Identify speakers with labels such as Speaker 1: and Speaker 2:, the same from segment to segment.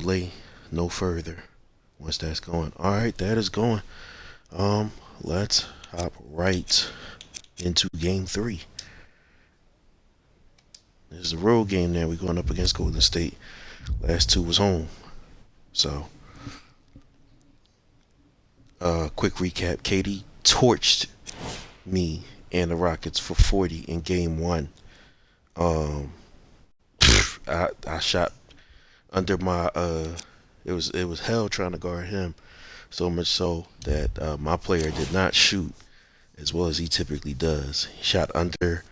Speaker 1: delay no further. Once that's going, all right, that is going. Let's hop right into game 3. This is a road game now. We're going up against Golden State. Last 2 was home. So, quick recap. KD torched me and the Rockets for 40 in game 1. I shot under my it was hell trying to guard him, so much so that my player did not shoot as well as he typically does. He shot under.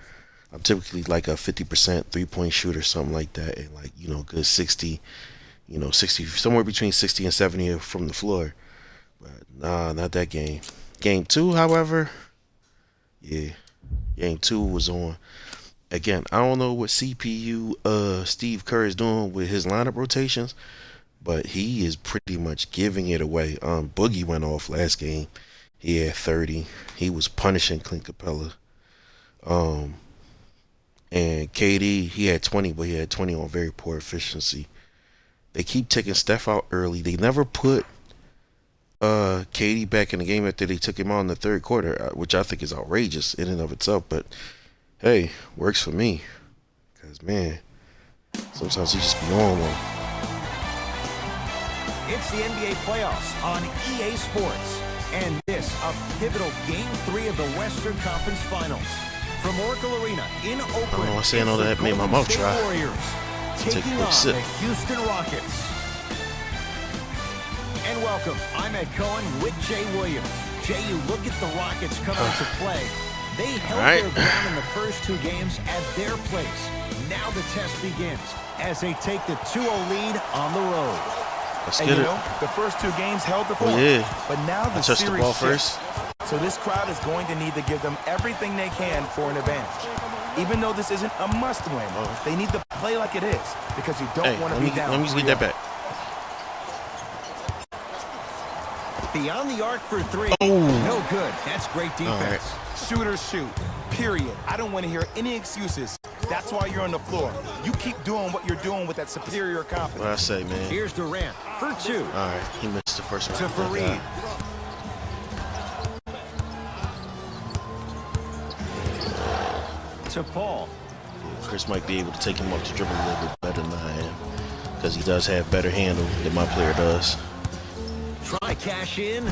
Speaker 1: I'm typically like a 50% 3-point shooter, something like that, and like, you know, good 60, 60, somewhere between 60 and 70 from the floor. But nah, not that game. Game 2, however, yeah, game 2 was on. Again, I don't know what CPU Steve Kerr is doing with his lineup rotations, but he is pretty much giving it away. Boogie went off last game. He had 30. He was punishing Clint Capella. And KD, he had 20, but he had 20 on very poor efficiency. They keep taking Steph out early. They never put KD back in the game after they took him out in the third quarter, which I think is outrageous in and of itself. But hey, works for me. Because, man, sometimes he just be on one.
Speaker 2: It's the NBA playoffs on EA Sports. And this, a pivotal Game 3 of the Western Conference Finals. From Oracle Arena in Oakland,
Speaker 1: I don't know, I say all that made my mouth dry.
Speaker 2: Warriors taking on the Houston Rockets. And welcome, I'm Ed Cohen with Jay Williams. Jay, you look at the Rockets come out to play. They held their ground in the first 2 games at their place. Now the test begins as they take the 2-0 lead on the road.
Speaker 1: Let's
Speaker 3: and
Speaker 1: get it.
Speaker 3: The first 2 games held the form.
Speaker 1: Oh, yeah.
Speaker 3: But now the
Speaker 1: touched the
Speaker 3: series
Speaker 1: ball
Speaker 3: shifts.
Speaker 1: first.
Speaker 3: So this crowd is going to need to give them everything they can for an advantage. Even though this isn't a must-win, they need to play like it is because you don't want to be down.
Speaker 1: Let me just get that back.
Speaker 2: Beyond the arc for 3.
Speaker 1: Oh.
Speaker 2: No good. That's great defense.
Speaker 3: Shooters shoot. Period. I don't want to hear any excuses. That's why you're on the floor. You keep doing what you're doing with that superior confidence.
Speaker 1: What I say, man?
Speaker 2: Here's Durant for 2.
Speaker 1: All right, he missed the first one.
Speaker 2: To Fareed. To Paul.
Speaker 1: Chris might be able to take him up to dribble a little bit better than I am, because he does have better handle than my player does.
Speaker 2: Try cash in.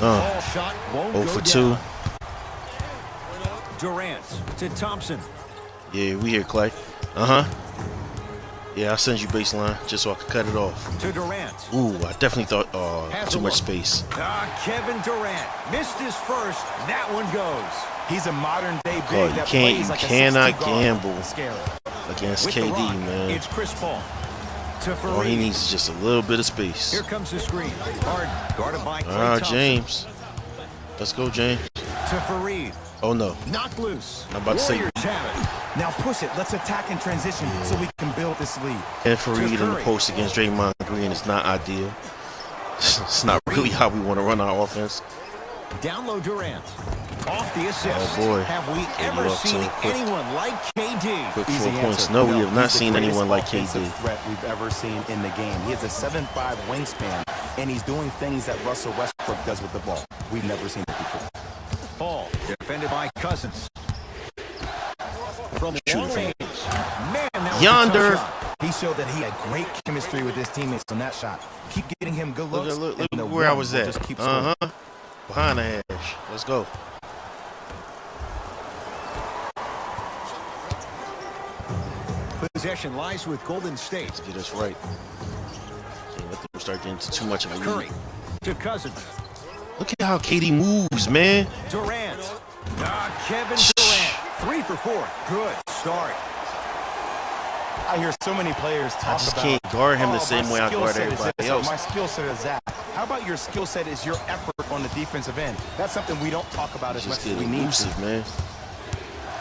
Speaker 2: Ball shot won't
Speaker 1: 0
Speaker 2: go
Speaker 1: for
Speaker 2: down.
Speaker 1: 2.
Speaker 2: Durant to Thompson.
Speaker 1: Yeah, we here, Clay. Yeah, I'll send you baseline just so I can cut it off.
Speaker 2: To Durant.
Speaker 1: Ooh, I definitely thought too much space.
Speaker 2: Kevin Durant missed his first. That one goes.
Speaker 3: He's a modern-day big
Speaker 1: You
Speaker 3: that plays like
Speaker 1: cannot
Speaker 3: a 60 guard.
Speaker 1: gamble
Speaker 3: Scary.
Speaker 1: against
Speaker 2: With
Speaker 1: KD,
Speaker 2: the rock,
Speaker 1: man.
Speaker 2: it's Chris Paul. To Fareed.
Speaker 1: All he needs is just a little bit of space.
Speaker 2: Here comes the screen. Harden guarded by Klay
Speaker 1: All right,
Speaker 2: Thompson.
Speaker 1: James. Let's go, James.
Speaker 2: To Fareed.
Speaker 1: Oh, no.
Speaker 2: Knocked loose.
Speaker 1: I'm about to say.
Speaker 2: Warriors have it.
Speaker 3: Now push it. Let's attack and transition so we can build this lead.
Speaker 1: And Fareed in the post against Draymond Green is not ideal. It's not really how we want to run our offense.
Speaker 2: Down low Durant. Off the assist.
Speaker 1: Oh, boy.
Speaker 2: Have we ever seen anyone like KD?
Speaker 1: Quick
Speaker 3: Easy
Speaker 1: 4 points.
Speaker 3: answer.
Speaker 1: No, we have not
Speaker 3: he's the
Speaker 1: seen anyone like
Speaker 3: greatest offensive
Speaker 1: KD.
Speaker 3: threat we've ever seen in the game. He has a 7'5" wingspan, and he's doing things that Russell Westbrook does with the ball. We've never seen it before.
Speaker 2: Paul defended by Cousins. From
Speaker 1: True.
Speaker 2: long range. Man, that was
Speaker 1: Yonder.
Speaker 2: a tough shot.
Speaker 3: He showed that he had great chemistry with his teammates on that shot. Keep getting him good looks.
Speaker 1: Look
Speaker 3: and the
Speaker 1: where I
Speaker 3: run
Speaker 1: was
Speaker 3: will
Speaker 1: at.
Speaker 3: just keep scoring.
Speaker 1: Behind the hash. Let's go.
Speaker 2: Possession lies with Golden State.
Speaker 1: Let's get us right. Can't let them start getting into too much of a
Speaker 2: Curry
Speaker 1: lead.
Speaker 2: to Cousins.
Speaker 1: Look at how KD moves, man.
Speaker 2: Durant. Kevin Durant. 3 for 4. Good start.
Speaker 3: I hear so many players talk about.
Speaker 1: just can't guard him the same
Speaker 3: my
Speaker 1: way I
Speaker 3: skill
Speaker 1: guard
Speaker 3: set is
Speaker 1: everybody
Speaker 3: this,
Speaker 1: else.
Speaker 3: My skill set is that. How about your skill set is your effort on the defensive end? That's something we don't talk about as
Speaker 1: Just
Speaker 3: much as
Speaker 1: get
Speaker 3: we need
Speaker 1: elusive,
Speaker 3: to.
Speaker 1: man.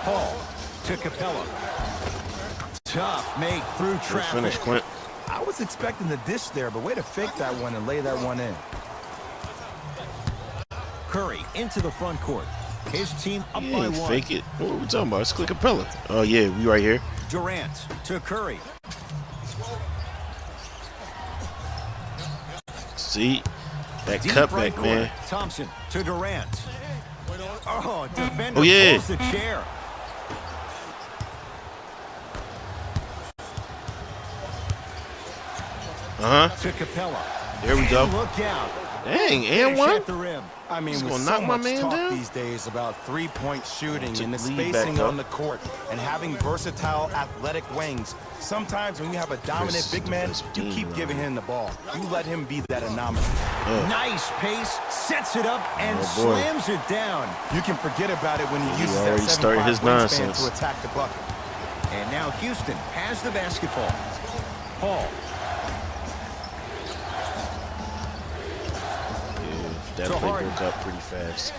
Speaker 2: Paul to Capella. Tough make through
Speaker 1: Good
Speaker 2: traffic.
Speaker 1: finish, Clint.
Speaker 3: I was expecting the dish there, but way to fake that one and lay that one in.
Speaker 2: Curry into the front court. His team up
Speaker 1: You
Speaker 2: by
Speaker 1: ain't
Speaker 2: 1.
Speaker 1: fake it. What are we talking about? It's Clint Capella. Oh, yeah, we right here.
Speaker 2: Durant to Curry.
Speaker 1: See? That
Speaker 2: Deep
Speaker 1: cutback,
Speaker 2: right corner.
Speaker 1: man.
Speaker 2: Thompson to Durant. Oh, defender
Speaker 1: Oh, yeah.
Speaker 2: pulls the chair. To Capella.
Speaker 1: There we go.
Speaker 2: Look out.
Speaker 1: Dang, and
Speaker 2: Finish
Speaker 1: one?
Speaker 2: at the rim.
Speaker 3: I mean,
Speaker 1: He's
Speaker 3: with
Speaker 1: gonna
Speaker 3: so
Speaker 1: knock my
Speaker 3: much
Speaker 1: man
Speaker 3: talk
Speaker 1: down?
Speaker 3: these days about three-point shooting
Speaker 1: Took
Speaker 3: and the
Speaker 1: the lead back
Speaker 3: spacing
Speaker 1: up.
Speaker 3: on the court and having versatile athletic wings, sometimes when you have a dominant big man, you keep giving him the ball. You let him be that anomaly.
Speaker 2: Nice pace, sets it up, and
Speaker 1: Oh, boy.
Speaker 2: slams it down.
Speaker 3: You can forget about it when he uses that
Speaker 1: already started
Speaker 3: 7'5"
Speaker 1: his
Speaker 3: wingspan
Speaker 1: nonsense.
Speaker 3: to attack the bucket.
Speaker 2: And now Houston has the basketball. Paul.
Speaker 1: That
Speaker 2: To
Speaker 1: play
Speaker 2: Harden.
Speaker 1: broke up pretty fast.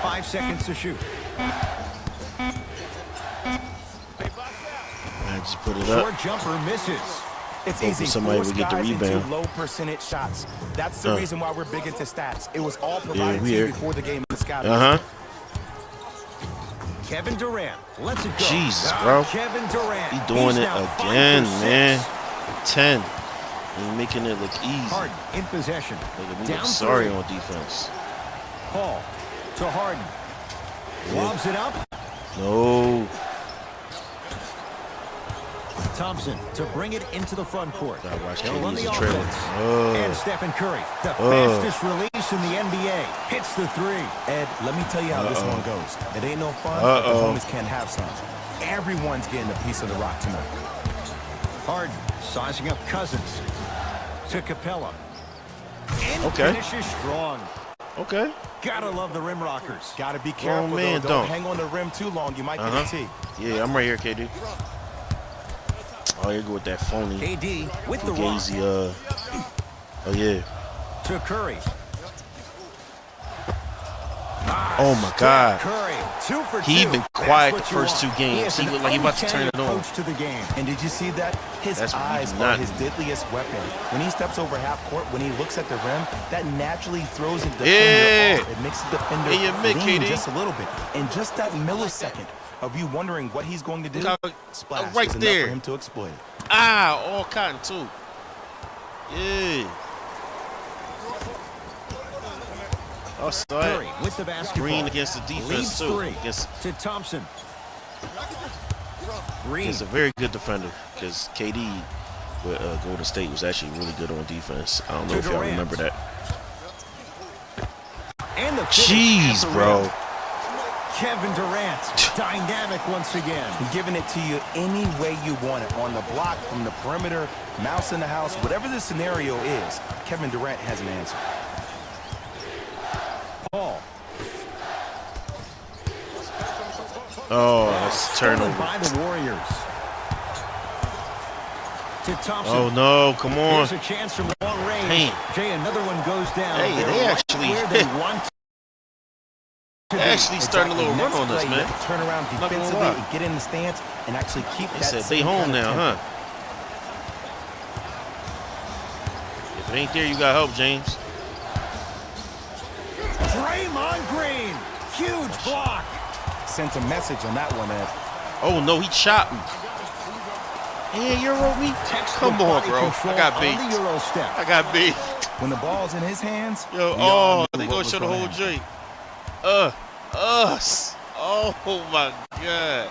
Speaker 2: Five seconds to shoot.
Speaker 1: I just put it up.
Speaker 2: Short jumper misses.
Speaker 3: It's
Speaker 1: Hoping
Speaker 3: easy.
Speaker 1: somebody
Speaker 3: Force
Speaker 1: would get the
Speaker 3: guys into
Speaker 1: rebound.
Speaker 3: low percentage shots. That's the reason why we're big into stats. It was all provided to you
Speaker 1: weird.
Speaker 3: before the game in the scouting.
Speaker 2: Kevin Durant lets it go.
Speaker 1: Jesus, bro.
Speaker 2: Kevin Durant.
Speaker 1: He doing
Speaker 2: He's
Speaker 1: it
Speaker 2: now 5
Speaker 1: again,
Speaker 2: for 6.
Speaker 1: man. 10. And making it look easy.
Speaker 2: Harden in possession.
Speaker 1: Making me
Speaker 2: Down
Speaker 1: look sorry
Speaker 2: 3.
Speaker 1: on defense.
Speaker 2: Paul to Harden. Lobs it up.
Speaker 1: No.
Speaker 2: Thompson to bring it into the front court.
Speaker 1: Gotta watch
Speaker 2: He'll run
Speaker 1: KD's
Speaker 2: the
Speaker 1: a trailer.
Speaker 2: offense.
Speaker 1: Oh.
Speaker 2: And Stephen Curry, the fastest release in the NBA, hits the 3.
Speaker 3: Ed, let me tell you how this one goes. It ain't no fun, but the homies can't have some. Everyone's getting a piece of the rock tonight.
Speaker 2: Harden sizing up Cousins to Capella. And
Speaker 1: Okay.
Speaker 2: finishes strong.
Speaker 1: Okay.
Speaker 2: Gotta love the rim rockers.
Speaker 3: Gotta be careful,
Speaker 1: man,
Speaker 3: though. Don't hang on the rim too long. You might get a T.
Speaker 1: Yeah, I'm right here, KD. Oh, you go with that phony
Speaker 2: KD with the rock
Speaker 1: Fugazi, oh yeah.
Speaker 2: to Curry.
Speaker 1: Oh my God.
Speaker 2: Curry, 2 for 2.
Speaker 1: He been
Speaker 2: That's
Speaker 1: quiet
Speaker 2: what
Speaker 1: the
Speaker 2: you
Speaker 1: first
Speaker 2: want.
Speaker 1: 2 games.
Speaker 2: is
Speaker 1: He
Speaker 2: an
Speaker 1: looked like he about to turn it
Speaker 2: uncanny
Speaker 1: on.
Speaker 2: approach to the game.
Speaker 3: And did you see that? His
Speaker 1: That's what we
Speaker 3: eyes
Speaker 1: do
Speaker 3: are
Speaker 1: not
Speaker 3: his
Speaker 1: do.
Speaker 3: deadliest weapon. When he steps over half court, when he looks at the rim, that naturally throws the
Speaker 1: Yeah.
Speaker 3: defender off. It makes the defender
Speaker 1: Hey, you admit,
Speaker 3: lean
Speaker 1: KD.
Speaker 3: just a little bit. In just that millisecond of you wondering what he's going to do,
Speaker 1: Look how-
Speaker 3: splash
Speaker 1: right
Speaker 3: is enough
Speaker 1: there.
Speaker 3: for him to exploit it.
Speaker 1: Ah, all cotton too. Yeah. Oh, sorry.
Speaker 2: Curry with the basketball.
Speaker 1: Green against the defense
Speaker 2: Leads
Speaker 1: too.
Speaker 2: 3
Speaker 1: Against
Speaker 2: to Thompson. Green
Speaker 1: is a very good defender because KD with Golden State was actually really good on defense. I don't know
Speaker 2: To
Speaker 1: if y'all
Speaker 2: Durant.
Speaker 1: remember that.
Speaker 2: and the finish
Speaker 1: Jeez,
Speaker 2: at the
Speaker 1: bro.
Speaker 2: rim. Kevin Durant, dynamic once again.
Speaker 3: Giving it to you any way you want it. On the block, from the perimeter, mouse in the house, whatever the scenario is, Kevin Durant has an answer.
Speaker 2: Paul.
Speaker 1: Oh, that's a
Speaker 2: Stolen
Speaker 1: turnover.
Speaker 2: by the Warriors. To Thompson.
Speaker 1: Oh no, come on.
Speaker 2: Here's a chance from long range.
Speaker 1: Damn.
Speaker 2: Jay, another one goes down.
Speaker 1: Hey,
Speaker 2: They're
Speaker 1: they
Speaker 2: right
Speaker 1: actually-
Speaker 2: where they want to be.
Speaker 1: Actually starting a little run on us,
Speaker 3: Play, you
Speaker 1: man.
Speaker 3: have to turn around
Speaker 1: Not gonna
Speaker 3: defensively
Speaker 1: lie.
Speaker 3: and get in the stance and actually keep
Speaker 1: They
Speaker 3: that
Speaker 1: said they
Speaker 3: same
Speaker 1: home
Speaker 3: kind of
Speaker 1: now,
Speaker 3: tempo.
Speaker 1: huh? If it ain't there, you got help, James.
Speaker 2: Draymond Green. Huge block.
Speaker 3: Sent a message on that one, Ed.
Speaker 1: Oh no, he chopped me. Yeah, Euro me?
Speaker 2: Textbook
Speaker 1: Come on,
Speaker 2: body
Speaker 1: bro.
Speaker 2: control
Speaker 1: I got
Speaker 2: on
Speaker 1: bait.
Speaker 2: the Euro step.
Speaker 1: I got bait.
Speaker 3: When the ball's in his hands,
Speaker 1: Yo,
Speaker 3: we all
Speaker 1: oh,
Speaker 3: knew
Speaker 1: they
Speaker 3: what
Speaker 1: gonna
Speaker 3: was
Speaker 1: show the
Speaker 3: gonna
Speaker 1: whole
Speaker 3: happen.
Speaker 1: joint. Us. Oh my God.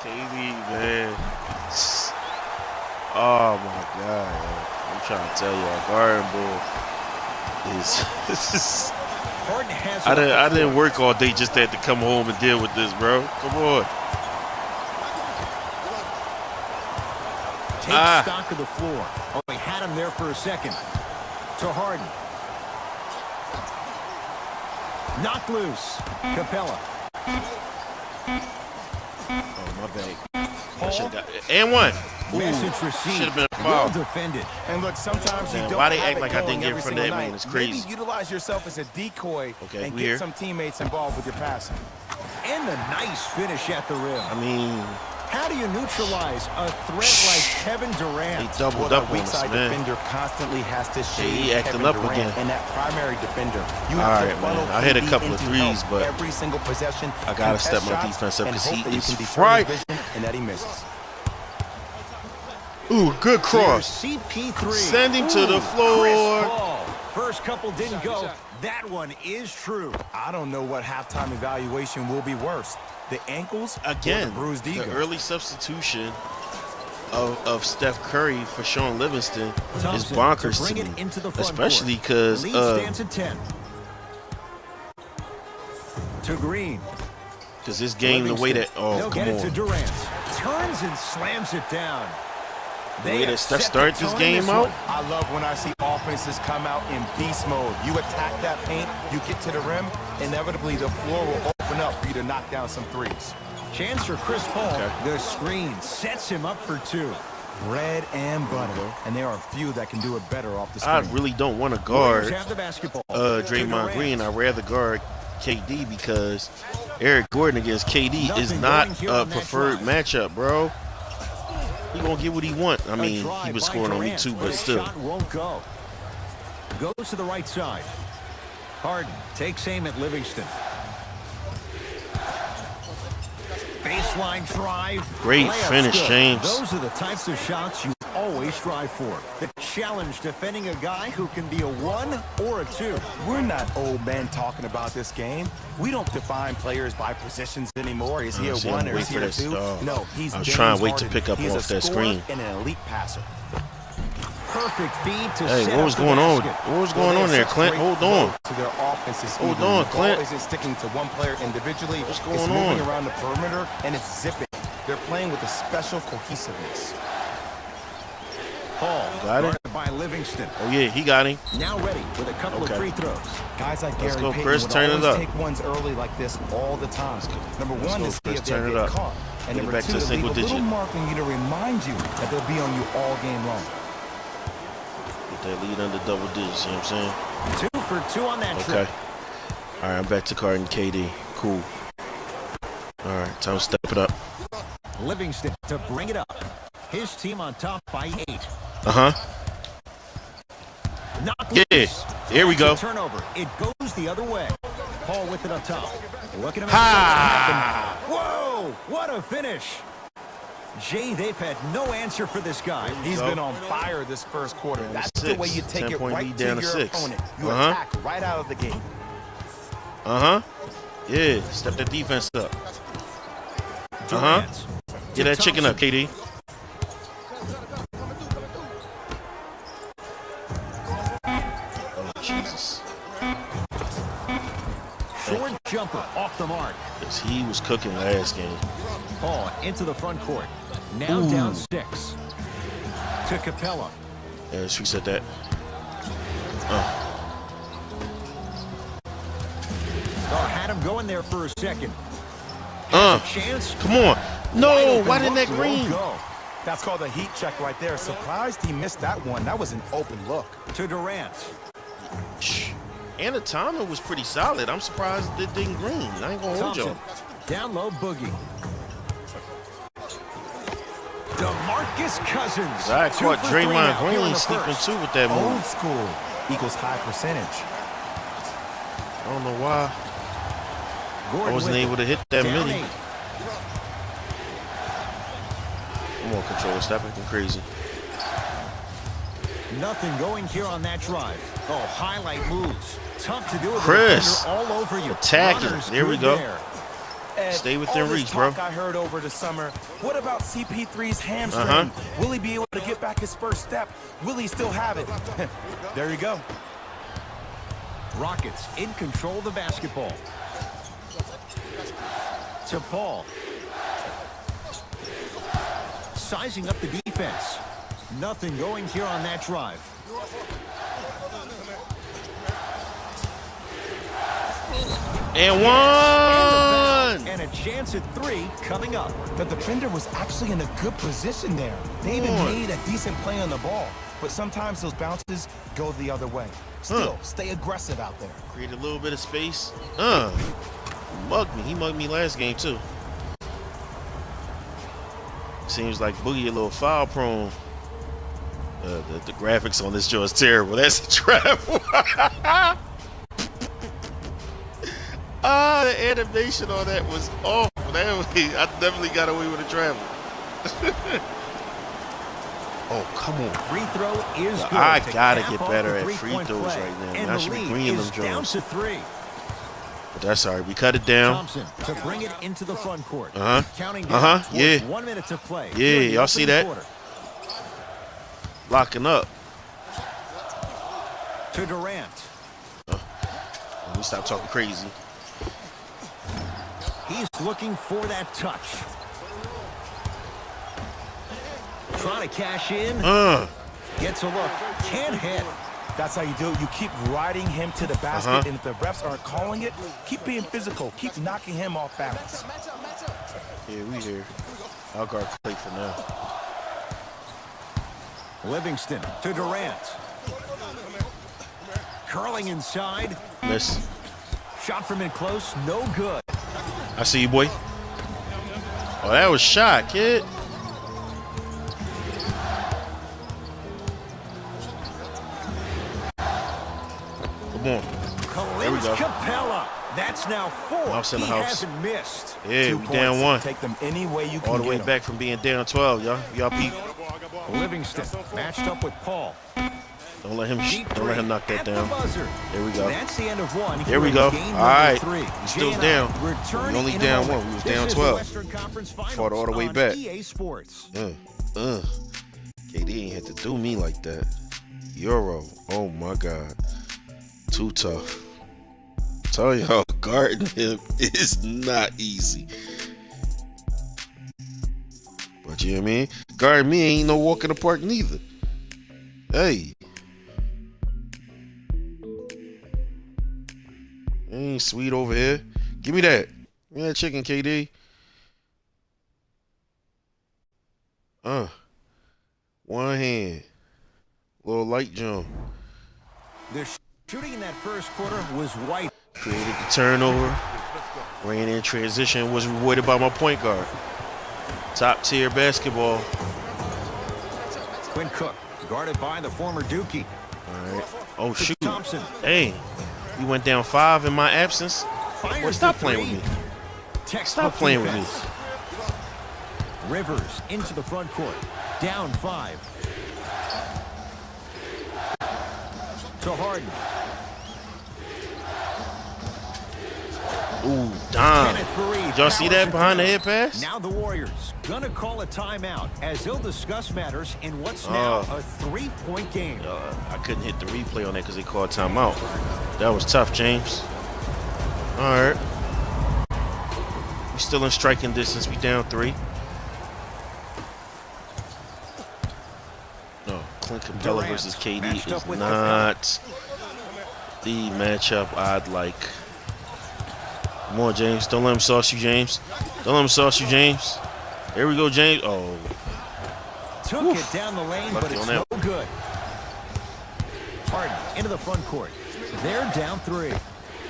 Speaker 1: KD, man. Oh my God, yo. I'm trying to tell you, our garden ball is.
Speaker 2: Harden has
Speaker 1: I didn't work all day just had to come home and deal with this, bro. Come on.
Speaker 2: Take stock of the floor. Oh, he had him there for a second. To Harden. Knocked loose. Capella.
Speaker 1: Oh, my bad. I should've got it. And one.
Speaker 2: Message
Speaker 1: Should
Speaker 2: received.
Speaker 1: have been a
Speaker 2: Well
Speaker 1: foul.
Speaker 2: defended.
Speaker 3: And look, sometimes you
Speaker 1: Man,
Speaker 3: don't
Speaker 1: why they
Speaker 3: have
Speaker 1: act
Speaker 3: it
Speaker 1: like I didn't
Speaker 3: going
Speaker 1: get in
Speaker 3: every
Speaker 1: front of
Speaker 3: single
Speaker 1: that man
Speaker 3: night.
Speaker 1: is crazy.
Speaker 3: Maybe utilize yourself as a decoy
Speaker 1: Okay,
Speaker 3: and
Speaker 1: we
Speaker 3: get
Speaker 1: here.
Speaker 3: some teammates involved with your passing.
Speaker 2: And the nice finish at the rim.
Speaker 1: I mean,
Speaker 2: How do you neutralize a threat like Kevin
Speaker 1: they
Speaker 2: Durant?
Speaker 1: doubled
Speaker 3: Well,
Speaker 1: up
Speaker 3: the
Speaker 1: on
Speaker 3: weak
Speaker 1: us,
Speaker 3: side
Speaker 1: man.
Speaker 3: defender constantly has to shade
Speaker 1: he acting
Speaker 3: Kevin
Speaker 1: up
Speaker 3: Durant
Speaker 1: again.
Speaker 3: and that primary defender. You
Speaker 1: All
Speaker 3: have to
Speaker 1: right,
Speaker 3: funnel
Speaker 1: man. I hit a
Speaker 3: KD
Speaker 1: couple of
Speaker 3: into
Speaker 1: threes,
Speaker 3: help
Speaker 1: but
Speaker 3: every single possession.
Speaker 1: I gotta
Speaker 3: contest
Speaker 1: step my
Speaker 3: shots,
Speaker 1: defense up
Speaker 3: and
Speaker 1: 'cause
Speaker 3: hope
Speaker 1: he
Speaker 3: that you
Speaker 1: is
Speaker 3: can deter his
Speaker 1: fried.
Speaker 3: vision and that he misses.
Speaker 1: Ooh, good cross.
Speaker 2: CP3.
Speaker 1: Send him to the floor.
Speaker 2: First couple didn't go. That one is true.
Speaker 3: I don't know what halftime evaluation will be worse. The ankles
Speaker 1: again,
Speaker 3: or the bruised ego.
Speaker 1: The early substitution of Steph Curry for Sean Livingston is bonkers to me, especially because
Speaker 2: stands at 10. To Green.
Speaker 1: Because this game, the way that
Speaker 2: They'll get it to Durant. Turns and slams it down.
Speaker 1: The way that Steph started this game out.
Speaker 3: I love when I see offenses come out in beast mode. You attack that paint, you get to the rim, inevitably the floor will open up for you to knock down some threes.
Speaker 2: Chance for Chris Paul. The screen sets him up for two.
Speaker 3: Bread and butter. And there are a few that can do it better off the screen.
Speaker 1: I really don't want to guard
Speaker 2: Draymond
Speaker 1: Green. I'd rather guard KD because Eric Gordon against KD is not a preferred matchup, bro. He gonna get what he want. I mean, he was scoring on me too, but still.
Speaker 2: Shot won't go. Goes to the right side. Harden takes aim at Livingston. Baseline drive.
Speaker 1: Great finish, James.
Speaker 2: Those are the types of shots you always strive for. The challenge defending a guy who can be a 1 or a 2.
Speaker 3: We're not old men talking about this game. We don't define players by positions anymore. Is he a 1 or is he a 2? No, he's
Speaker 1: I was trying to wait to pick up off that screen.
Speaker 3: And an elite passer.
Speaker 2: Perfect feed to
Speaker 1: hey, what was going on? What was going on there, Clint? Hold on.
Speaker 3: To their offenses.
Speaker 1: Hold on, Clint.
Speaker 3: The ball isn't sticking to one player individually.
Speaker 1: What's going
Speaker 3: it's
Speaker 1: on?
Speaker 3: moving around the perimeter and it's zipping. They're playing with a special cohesiveness.
Speaker 2: Paul
Speaker 1: got it
Speaker 2: by Livingston.
Speaker 1: Oh yeah, he got him.
Speaker 2: Now ready with a couple of free throws.
Speaker 3: Guys like
Speaker 1: Let's
Speaker 3: Gary
Speaker 1: go,
Speaker 3: Payton
Speaker 1: Chris.
Speaker 3: would
Speaker 1: Turn it up.
Speaker 3: take ones early like this all the time. Number one, to see if they'll
Speaker 1: turn it
Speaker 3: get
Speaker 1: up.
Speaker 3: caught, and
Speaker 1: Get it
Speaker 3: number
Speaker 1: back
Speaker 3: two,
Speaker 1: to
Speaker 3: to leave
Speaker 1: single
Speaker 3: a little
Speaker 1: digit.
Speaker 3: mark on you to remind you that they'll be on you all game long.
Speaker 1: Get that lead under double digits. You know what I'm saying?
Speaker 2: 2 for 2 on that
Speaker 1: Okay.
Speaker 2: trip.
Speaker 1: All right, I'm back to Carton KD. Cool. All right, time to step it up.
Speaker 2: Livingston to bring it up. His team on top by 8.
Speaker 1: Yeah, here we go.
Speaker 2: Turnover. It goes the other way. Paul with it up top. Looking at
Speaker 1: Ha!
Speaker 2: Whoa! What a finish. Jay, they've had no answer for this guy.
Speaker 3: He's been on fire this first quarter. That's the way you take it right to your opponent. You attack right out of the gate.
Speaker 1: Yeah, step that defense up. Get that chicken up, KD. Oh, Jesus.
Speaker 2: Short jumper off the mark.
Speaker 1: Yes, he was cooking last game.
Speaker 2: Paul into the front court. Now down 6. To Capella.
Speaker 1: Yeah, let's reset that.
Speaker 2: Had him going there for a second. Chance.
Speaker 1: Come on. No, why didn't that green?
Speaker 3: That's called a heat check right there. Surprised he missed that one. That was an open look.
Speaker 2: To Durant.
Speaker 1: And the timing was pretty solid. I'm surprised it didn't green. I ain't gonna hold y'all.
Speaker 2: Down low, Boogie. DeMarcus Cousins.
Speaker 1: I caught Draymond Green sleeping too with that move.
Speaker 3: Old school equals high percentage.
Speaker 1: I don't know why.
Speaker 2: Gordon
Speaker 1: I wasn't able to hit that
Speaker 2: down
Speaker 1: midi.
Speaker 2: 8.
Speaker 1: Come on, controller. Stop acting crazy.
Speaker 2: Nothing going here on that drive. Oh, highlight moves. Tough to do with
Speaker 1: Chris.
Speaker 2: all over you.
Speaker 1: Attacking. There we go.
Speaker 3: Ed,
Speaker 1: stay within
Speaker 3: all this
Speaker 1: reach, bro.
Speaker 3: talk I heard over the summer. What about CP3's hamstring? Will he be able to get back his first step? Will he still have it? There you go.
Speaker 2: Rockets in control of the basketball. To Paul. Sizing up the defense. Nothing going here on that drive.
Speaker 1: And one!
Speaker 2: And a chance at 3 coming up.
Speaker 3: The defender was actually in a good position there. They even made a decent play on the ball. But sometimes those bounces go the other way. Still, stay aggressive out there.
Speaker 1: Create a little bit of space. Mugged me. He mugged me last game, too. Seems like Boogie a little foul prone. The graphics on this show is terrible. That's a trap. The animation on that was awful. I definitely got away with a travel. Oh, come on.
Speaker 2: Free throw is good.
Speaker 1: I
Speaker 2: to
Speaker 1: gotta
Speaker 2: cap
Speaker 1: get
Speaker 2: off
Speaker 1: better
Speaker 2: the
Speaker 1: at free
Speaker 2: three-point
Speaker 1: throws
Speaker 2: play.
Speaker 1: right now.
Speaker 2: And
Speaker 1: I
Speaker 2: the
Speaker 1: should be
Speaker 2: lead
Speaker 1: bringing
Speaker 2: is
Speaker 1: them
Speaker 2: down
Speaker 1: Jones.
Speaker 2: to 3.
Speaker 1: But that's all right. We cut it down.
Speaker 2: Thompson to bring it into the front court.
Speaker 1: Uh-huh.
Speaker 2: Counting down towards
Speaker 1: Yeah.
Speaker 2: 1 minute to play.
Speaker 1: Yeah, y'all see that?
Speaker 2: Quarter.
Speaker 1: Locking up.
Speaker 2: To Durant.
Speaker 1: Let me stop talking crazy.
Speaker 2: He's looking for that touch. Trying to cash in. Gets a look. Can't hit.
Speaker 3: That's how you do it. You keep riding him to the basket, and if the refs aren't calling it, keep being physical. Keep knocking him off balance.
Speaker 1: Yeah, we here. I'll guard play for now.
Speaker 2: Livingston to Durant. Curling inside.
Speaker 1: Miss.
Speaker 2: Shot from in close. No good.
Speaker 1: I see you, boy. Oh, that was shot, kid. Come on. There we go.
Speaker 2: Capella. That's now 4.
Speaker 1: Mouse in the
Speaker 2: He
Speaker 1: house.
Speaker 2: hasn't missed.
Speaker 1: Yeah,
Speaker 3: 2
Speaker 1: we
Speaker 3: points.
Speaker 1: down 1.
Speaker 3: Take them any way you can.
Speaker 1: All the way
Speaker 3: get
Speaker 1: back from being down 12, y'all peep.
Speaker 2: Livingston matched up with Paul.
Speaker 1: Don't let him knock that
Speaker 2: At the
Speaker 1: down.
Speaker 2: buzzer.
Speaker 1: There we go.
Speaker 2: That's the end of 1.
Speaker 1: There we
Speaker 2: Here
Speaker 1: go.
Speaker 2: in game
Speaker 1: All right.
Speaker 2: number 3.
Speaker 1: We still
Speaker 2: Jay
Speaker 1: down.
Speaker 2: and I returning
Speaker 1: We only
Speaker 2: in a
Speaker 1: down
Speaker 2: moment.
Speaker 1: 1. We was
Speaker 2: This
Speaker 1: down
Speaker 2: is
Speaker 1: 12.
Speaker 2: the Western Conference Finals
Speaker 1: Fought all the way
Speaker 2: on
Speaker 1: back.
Speaker 2: EA Sports.
Speaker 1: KD ain't had to do me like that. Euro. Oh my God. Too tough. Tell y'all, guarding him is not easy. But you know what I mean? Guarding me ain't no walk in the park neither. Hey. Ain't sweet over here. Give me that. Give me that chicken, KD. One hand. Little light jump.
Speaker 2: The shooting in that first quarter was white.
Speaker 1: Created the turnover. Ran in transition. Was rewarded by my point guard. Top tier basketball.
Speaker 2: Quinn Cook guarded by the former Dookie.
Speaker 1: All right. Oh, shoot.
Speaker 2: Thompson.
Speaker 1: Hey, he went down 5 in my absence. Boy, stop playing with me. Stop playing with me.
Speaker 2: Rivers into the front court. Down 5. To Harden.
Speaker 1: Ooh, Don.
Speaker 2: Minute 3.
Speaker 1: Did y'all see that behind the head pass?
Speaker 2: Now the Warriors gonna call a timeout as they'll discuss matters in what's now a 3-point game.
Speaker 1: I couldn't hit the replay on that because they called timeout. That was tough, James. All right. We still in striking distance. We down 3. No, Clint Capella versus KD is not the matchup I'd like. Come on, James. Don't let him sauce you, James. Don't let him sauce you, James. Here we go, James. Oh.
Speaker 2: Took it down the lane, but it's no good. Harden into the front court. They're down 3.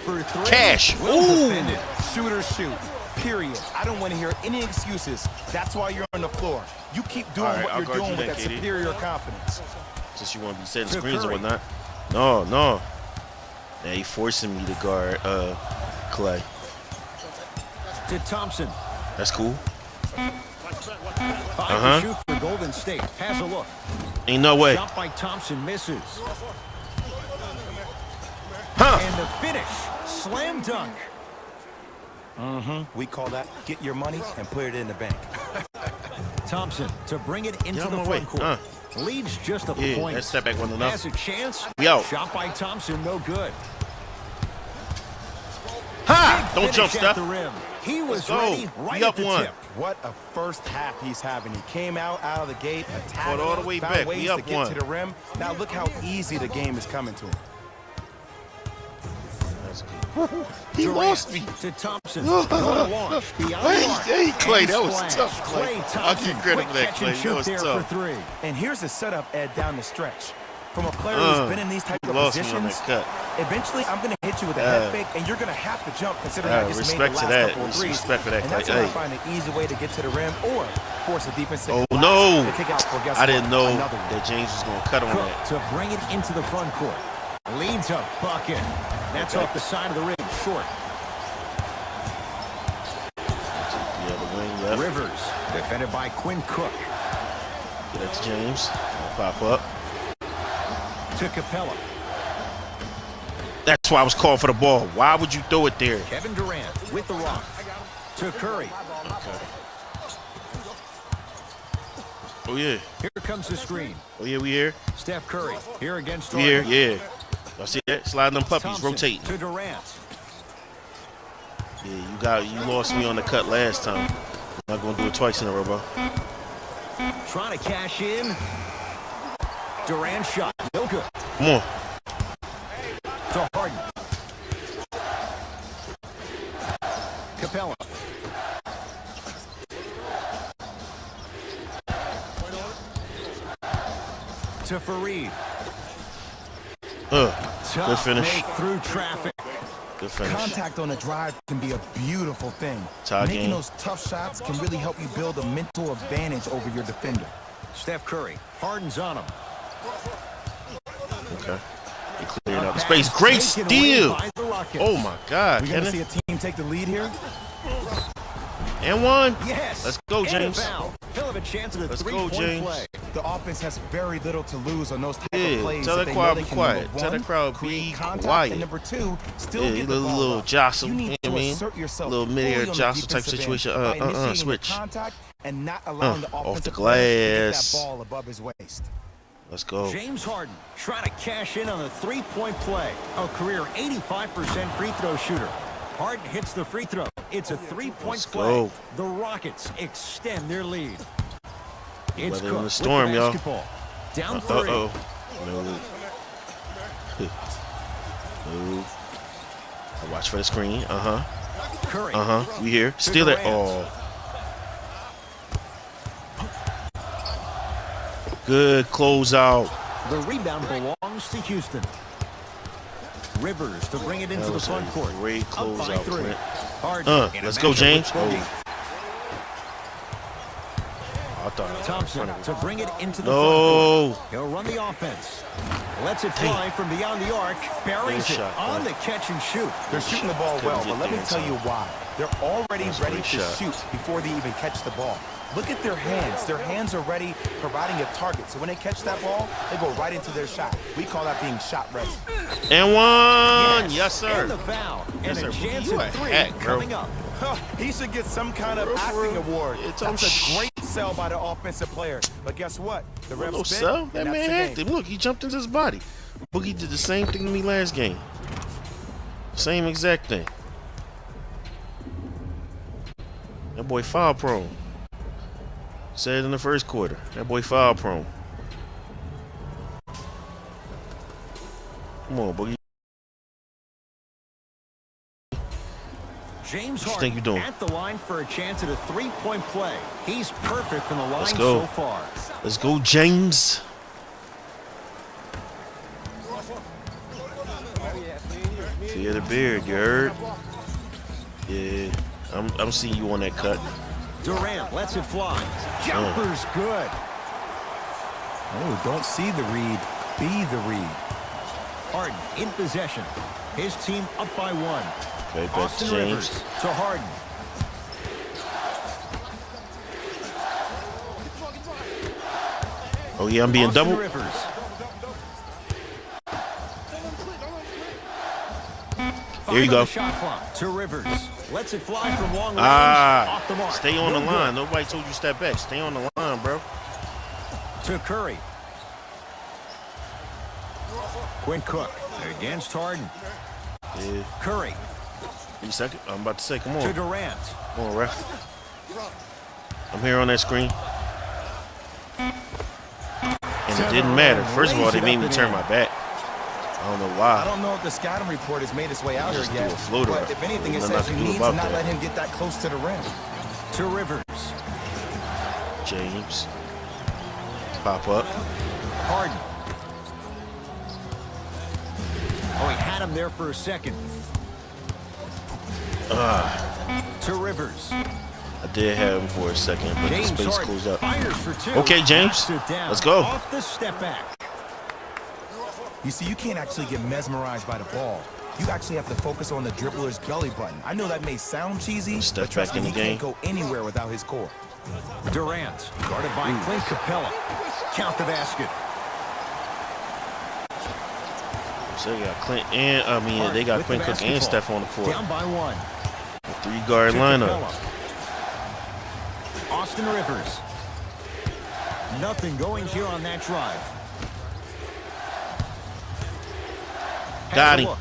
Speaker 2: For 3.
Speaker 1: Cash.
Speaker 2: Well defended.
Speaker 3: Shoot or shoot. Period. I don't want to hear any excuses. That's why you're on the floor. You keep doing what you're doing with that superior confidence.
Speaker 1: Since you want to be setting screens and whatnot. No. Now he forcing me to guard Clay.
Speaker 2: To Thompson.
Speaker 1: That's cool.
Speaker 2: 5 to shoot for Golden State. Has a look.
Speaker 1: Ain't no way.
Speaker 2: Shot by Thompson misses.
Speaker 1: Huh.
Speaker 2: And the finish. Slam dunk.
Speaker 3: We call that get your money and put it in the bank.
Speaker 2: Thompson to bring it into the front court. Leads just a point.
Speaker 1: That step back wasn't enough.
Speaker 2: Has a chance.
Speaker 1: We out.
Speaker 2: Shot by Thompson, no good.
Speaker 1: Ha! Don't jump, Steph.
Speaker 2: The rim. He was
Speaker 1: ready
Speaker 2: right at the tip.
Speaker 3: What a first half he's having. He came out of the gate, attacked,
Speaker 1: all the way
Speaker 3: found
Speaker 1: back.
Speaker 3: ways
Speaker 1: We up
Speaker 3: to get to the rim. Now look how easy the game is coming to him.
Speaker 1: He lost me.
Speaker 2: To Thompson.
Speaker 1: Hey, Clay, that was tough, Clay. I'll give credit for that, Clay. That was tough.
Speaker 3: For 3. And here's the setup, Ed, down the stretch. From a player who's been in these type of positions, eventually I'm going to hit you with a head fake, and you're going to have to jump considering I just made the last couple of threes.
Speaker 1: Respect for that,
Speaker 3: and that's
Speaker 1: Clay.
Speaker 3: how I find an easy way to get to the rim or force a defensive
Speaker 1: Oh, no.
Speaker 3: to kick out for,
Speaker 1: I didn't know that James was going to cut on that.
Speaker 2: To bring it into the front court. Leads a bucket. That's off the side of the rim, short.
Speaker 1: The other wing, yep.
Speaker 2: Rivers, defended by Quinn Cook.
Speaker 1: Get that to James. Pop up.
Speaker 2: To Capella.
Speaker 1: That's why I was calling for the ball. Why would you throw it there?
Speaker 2: Kevin Durant with the rock. To Curry.
Speaker 1: Okay. Oh, yeah.
Speaker 2: Here comes the screen.
Speaker 1: Oh, yeah, we here.
Speaker 2: Steph Curry here against
Speaker 1: We here, yeah. Y'all see that? Sliding them puppies,
Speaker 2: Thompson
Speaker 1: rotating.
Speaker 2: to Durant.
Speaker 1: Yeah, you lost me on the cut last time. I'm not going to do it twice in a row, bro.
Speaker 2: Trying to cash in. Durant shot. No good.
Speaker 1: Come on.
Speaker 2: To Harden. Capella. To Fareed.
Speaker 1: Good finish.
Speaker 2: Make through traffic.
Speaker 1: Good finish.
Speaker 3: Contact on a drive can be a beautiful thing.
Speaker 1: Tie
Speaker 3: Making
Speaker 1: game.
Speaker 3: those tough shots can really help you build a mental advantage over your defender.
Speaker 2: Steph Curry. Harden's on him.
Speaker 1: Okay. He cleared out the space. Great steal. Oh, my God.
Speaker 3: We're going to see a team take the lead here.
Speaker 1: And one.
Speaker 2: Yes.
Speaker 1: Let's go, James.
Speaker 2: He'll have a chance at a
Speaker 1: Let's go,
Speaker 2: three-point
Speaker 1: James.
Speaker 2: play.
Speaker 3: The offense has very little to lose on those type
Speaker 1: Yeah,
Speaker 3: of plays.
Speaker 1: tell
Speaker 3: that
Speaker 1: the
Speaker 3: they
Speaker 1: crowd
Speaker 3: know they
Speaker 1: be
Speaker 3: can,
Speaker 1: quiet.
Speaker 3: number
Speaker 1: Tell the
Speaker 3: one,
Speaker 1: crowd
Speaker 3: create
Speaker 1: be
Speaker 3: contact,
Speaker 1: quiet.
Speaker 3: And number two, still
Speaker 1: Yeah,
Speaker 3: get the ball
Speaker 1: little
Speaker 3: up.
Speaker 1: jostle.
Speaker 3: You
Speaker 1: You
Speaker 3: need
Speaker 1: know
Speaker 3: to
Speaker 1: what I mean?
Speaker 3: assert yourself
Speaker 1: Little mid-air
Speaker 3: fully on the
Speaker 1: jostle type
Speaker 3: defensive
Speaker 1: situation.
Speaker 3: end by initiating the
Speaker 1: Switch.
Speaker 3: contact and not allowing the
Speaker 1: Off the
Speaker 3: offensive player to get
Speaker 1: glass.
Speaker 3: that ball above his waist.
Speaker 1: Let's go.
Speaker 2: James Harden trying to cash in on the three-point play. A career 85% free throw shooter. Harden hits the free throw. It's a three-point
Speaker 1: Let's
Speaker 2: play.
Speaker 1: go.
Speaker 2: The Rockets extend their lead. It's
Speaker 1: Weather in
Speaker 2: Cook
Speaker 1: the storm,
Speaker 2: with the
Speaker 1: y'all.
Speaker 2: basketball. Down 3.
Speaker 1: Uh-oh. No. No. I watch for the screen.
Speaker 2: Curry.
Speaker 1: We here. Steal it. Oh. Good closeout.
Speaker 2: The rebound belongs to Houston. Rivers to bring it into
Speaker 1: That
Speaker 2: the
Speaker 1: was
Speaker 2: front
Speaker 1: a
Speaker 2: court.
Speaker 1: great
Speaker 2: Up by
Speaker 1: closeout,
Speaker 2: 3.
Speaker 1: Clint.
Speaker 2: Harden in a
Speaker 1: Let's go,
Speaker 2: matchup
Speaker 1: James.
Speaker 2: with Bogey.
Speaker 1: I thought I was
Speaker 2: Thompson
Speaker 1: in front of
Speaker 2: to
Speaker 1: it.
Speaker 2: bring it into the front
Speaker 1: No.
Speaker 2: court. He'll run the offense. Lets it fly from beyond the arc. Buries
Speaker 1: Good
Speaker 2: it
Speaker 1: shot,
Speaker 2: on
Speaker 1: man.
Speaker 2: the catch and shoot.
Speaker 3: They're shooting the ball well, but let me tell you why. They're already
Speaker 1: That's a
Speaker 3: ready
Speaker 1: great
Speaker 3: to
Speaker 1: shot.
Speaker 3: shoot before they even catch the ball. Look at their hands. Their hands are ready, providing a target. So when they catch that ball, they go right into their shot. We call that being shot ready.
Speaker 1: And one. Yes, sir.
Speaker 2: And the foul.
Speaker 1: Yes,
Speaker 2: and
Speaker 1: sir.
Speaker 2: a chance
Speaker 1: You
Speaker 2: at
Speaker 1: a
Speaker 2: 3
Speaker 1: hack, bro.
Speaker 2: coming up.
Speaker 3: He should get some kind of
Speaker 1: For
Speaker 3: acting
Speaker 1: real.
Speaker 3: award.
Speaker 1: It's
Speaker 3: That's
Speaker 1: on
Speaker 3: a great sell by the offensive player. But guess what? The refs
Speaker 1: No
Speaker 3: spit,
Speaker 1: sell.
Speaker 3: and
Speaker 1: That
Speaker 3: that's
Speaker 1: man
Speaker 3: the
Speaker 1: hacked
Speaker 3: game.
Speaker 1: him. Look, he jumped into his body. Boogie did the same thing to me last game. Same exact thing. That boy foul prone. Said in the first quarter. That boy foul prone. Come on, Boogie.
Speaker 2: James
Speaker 1: What you
Speaker 2: Harden
Speaker 1: think you're doing?
Speaker 2: at the line for a chance at a three-point play. He's perfect from the line
Speaker 1: Let's go.
Speaker 2: so far.
Speaker 1: Let's go, James. Fear the beard, you heard? Yeah, I'm seeing you on that cut.
Speaker 2: Durant lets it fly. Jumper's good.
Speaker 3: Oh, don't see the read. Be the read.
Speaker 2: Harden in possession. His team up by 1.
Speaker 1: Okay, back to
Speaker 2: Austin
Speaker 1: James.
Speaker 2: Rivers to Harden.
Speaker 1: Oh yeah, I'm being
Speaker 2: Austin
Speaker 1: double.
Speaker 2: Rivers.
Speaker 1: There you go.
Speaker 2: The shot clock to Rivers. Lets it fly from long range. Off the mark.
Speaker 1: Stay on
Speaker 2: No
Speaker 1: the
Speaker 2: good.
Speaker 1: line. Nobody told you step back. Stay on the line, bro.
Speaker 2: To Curry. Quinn Cook against Harden.
Speaker 1: Yeah.
Speaker 2: Curry
Speaker 1: Give me a second. I'm about to say, come
Speaker 2: to
Speaker 1: on.
Speaker 2: Durant.
Speaker 1: Come on, ref. I'm here on that screen. And it didn't matter. First of all, they made me turn my back. I don't know
Speaker 3: I
Speaker 1: why.
Speaker 3: don't know if the scouting report has made its way out here
Speaker 1: Just do
Speaker 3: yet.
Speaker 1: a floater.
Speaker 3: But if anything, it
Speaker 1: Nothing
Speaker 3: says
Speaker 1: I
Speaker 3: you
Speaker 1: can do
Speaker 3: need to
Speaker 1: about
Speaker 3: not
Speaker 1: that.
Speaker 3: let him get that close to the rim.
Speaker 2: To Rivers.
Speaker 1: James. Pop up.
Speaker 2: Harden. Oh, he had him there for a second. To Rivers.
Speaker 1: I did have him for a second, but the
Speaker 2: James
Speaker 1: space
Speaker 2: Harden
Speaker 1: closed up.
Speaker 2: fires for 2.
Speaker 1: Okay, James.
Speaker 2: Knocks it down.
Speaker 1: Let's go.
Speaker 2: Off the step back.
Speaker 3: You see, you can't actually get mesmerized by the ball. You actually have to focus on the dribbler's belly button. I know that may sound cheesy,
Speaker 1: Step
Speaker 3: but trust
Speaker 1: back
Speaker 3: me,
Speaker 1: in
Speaker 3: he
Speaker 1: the game.
Speaker 3: can't go anywhere without his core.
Speaker 2: Durant, guarded by Clint Capella. Count the basket.
Speaker 1: So they got Clint and they got Quinn Cook and Steph on the court.
Speaker 2: Down by 1.
Speaker 1: 3-guard lineup.
Speaker 2: Austin Rivers. Nothing going here on that drive.
Speaker 1: Got him.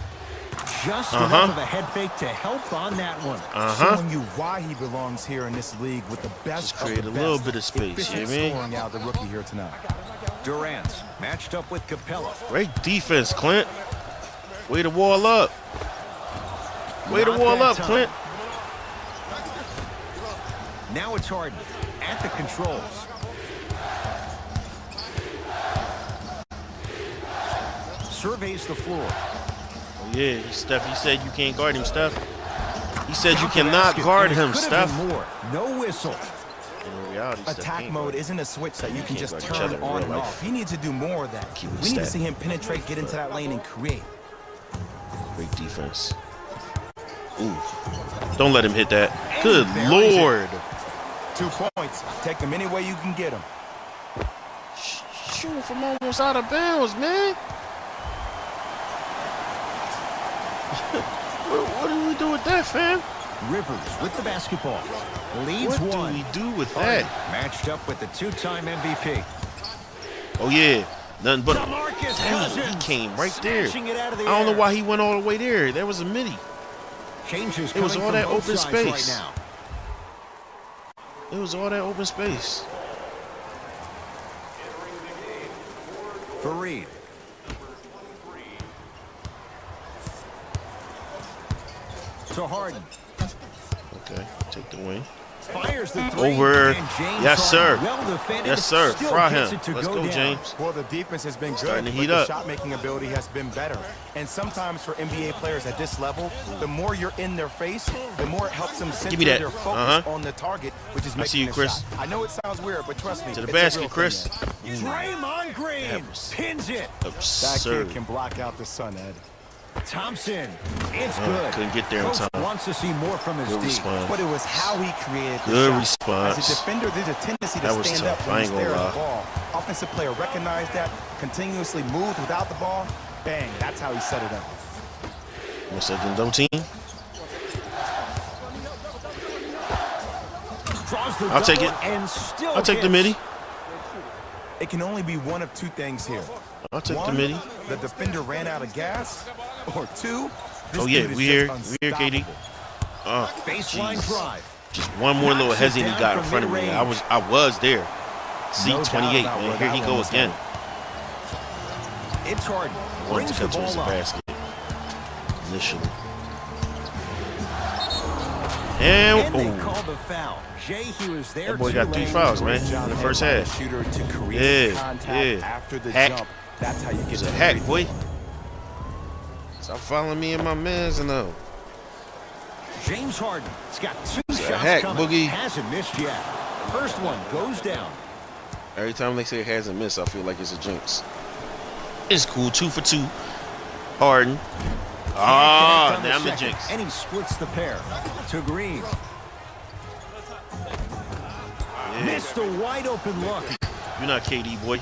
Speaker 2: Just enough of a head fake to help on that one.
Speaker 3: Showing you why he belongs here in this league with the best.
Speaker 1: Just create a little bit of space, you know what I mean?
Speaker 3: Scoring out the rookie here tonight.
Speaker 2: Durant matched up with Capella.
Speaker 1: Great defense, Clint. Way to wall up. Way to wall up, Clint.
Speaker 2: Now it's Harden at the controls. Surveys the floor.
Speaker 1: Oh, yeah, Steph, he said you can't guard him, Steph. He said you cannot guard him, Steph.
Speaker 2: No whistle.
Speaker 1: In reality,
Speaker 3: attack mode isn't a switch that you can just turn on and off. He needs to do more of that. We need to see him penetrate, get into that lane, and create.
Speaker 1: Great defense. Ooh. Don't let him hit that. Good Lord.
Speaker 3: 2 points. Take them any way you can get them.
Speaker 1: Shooting from almost out of bounds, man. What do we do with that, fam?
Speaker 2: Rivers with the basketball. Leads
Speaker 1: what
Speaker 2: one.
Speaker 1: What do we do with that?
Speaker 2: Matched up with the 2-time MVP.
Speaker 1: Oh, yeah. Nothing but he came right there. I don't know why he went all the way there. There was a midi.
Speaker 2: Changes.
Speaker 1: It was all that open space.
Speaker 2: Right now.
Speaker 1: It was all that open space.
Speaker 2: Fareed. To Harden.
Speaker 1: Okay, take the wing.
Speaker 2: Fires the three.
Speaker 1: Over. Yes, sir.
Speaker 2: Well defended.
Speaker 1: Yes, sir.
Speaker 2: Still
Speaker 1: Fry
Speaker 2: gets
Speaker 1: him.
Speaker 2: it to
Speaker 1: Let's go,
Speaker 2: down.
Speaker 1: James.
Speaker 3: Well, the defense has been good,
Speaker 1: Starting to
Speaker 3: but
Speaker 1: heat
Speaker 3: the
Speaker 1: up.
Speaker 3: shot-making ability has been better. And sometimes for NBA players at this level, the more you're in their face, the more it helps them center their focus on the target, which is making the shot. I know it sounds weird, but trust me.
Speaker 1: To the basket, Chris.
Speaker 2: Draymond Green pins it.
Speaker 1: Absurd.
Speaker 3: That kid can block out the sun, Ed.
Speaker 2: Thompson, it's good.
Speaker 1: Couldn't get there in time.
Speaker 2: Wants to see more from his
Speaker 1: Good
Speaker 2: D.
Speaker 1: response.
Speaker 3: But it was how he created the
Speaker 1: Good
Speaker 3: shot.
Speaker 1: response.
Speaker 3: As a defender, there's a tendency to
Speaker 1: That was
Speaker 3: stand
Speaker 1: tough.
Speaker 3: up
Speaker 1: I
Speaker 3: when
Speaker 1: ain't
Speaker 3: he's there
Speaker 1: gonna
Speaker 3: at the ball. Offensive player recognized that, continuously moved without the ball. Bang, that's how he set it up.
Speaker 1: What's that, double team? I'll take it. I'll take the midi.
Speaker 3: It can only be one of two things here.
Speaker 1: I'll take
Speaker 3: one,
Speaker 1: the midi.
Speaker 3: The defender ran out of gas, or two, this
Speaker 1: Oh yeah,
Speaker 3: dude is
Speaker 1: we here,
Speaker 3: unstoppable.
Speaker 1: KD.
Speaker 2: Baseline drive.
Speaker 1: Just one more little hezzy he got in front of me. I was there. C28, man. Here he go again.
Speaker 2: It's Harden.
Speaker 1: I wanted to cut towards the basket initially. And
Speaker 2: they called the foul. Jay, he was there.
Speaker 1: That boy got 3 fouls, man, in the first half.
Speaker 3: Shooter to create contact after the jump. That's how you get
Speaker 1: a hack, boy. Stop following me and my mans and all.
Speaker 2: James Harden. He's got 2 shots
Speaker 1: hack,
Speaker 2: coming.
Speaker 1: Boogie.
Speaker 2: Hasn't missed yet. First one goes down.
Speaker 1: Every time they say it hasn't missed, I feel like it's a jinx. It's cool. 2 for 2. Harden. Ah, damn the jinx.
Speaker 2: And he splits the pair to Green.
Speaker 1: Yeah.
Speaker 2: Missed a wide open look.
Speaker 1: You're not KD, boy.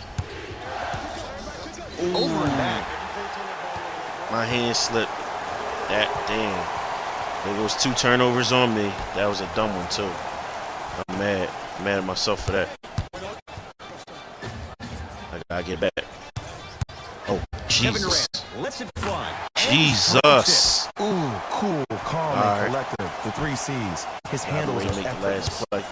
Speaker 2: Ooh. Over and back.
Speaker 1: My hand slipped. That damn. There was 2 turnovers on me. That was a dumb one too. I'm mad. I'm mad at myself for that. I gotta get back. Oh, Jesus.
Speaker 2: Lets it fly.
Speaker 1: Jesus.
Speaker 3: Ooh, cool, calm, and collective. The 3 C's. His handles are
Speaker 1: make the last play.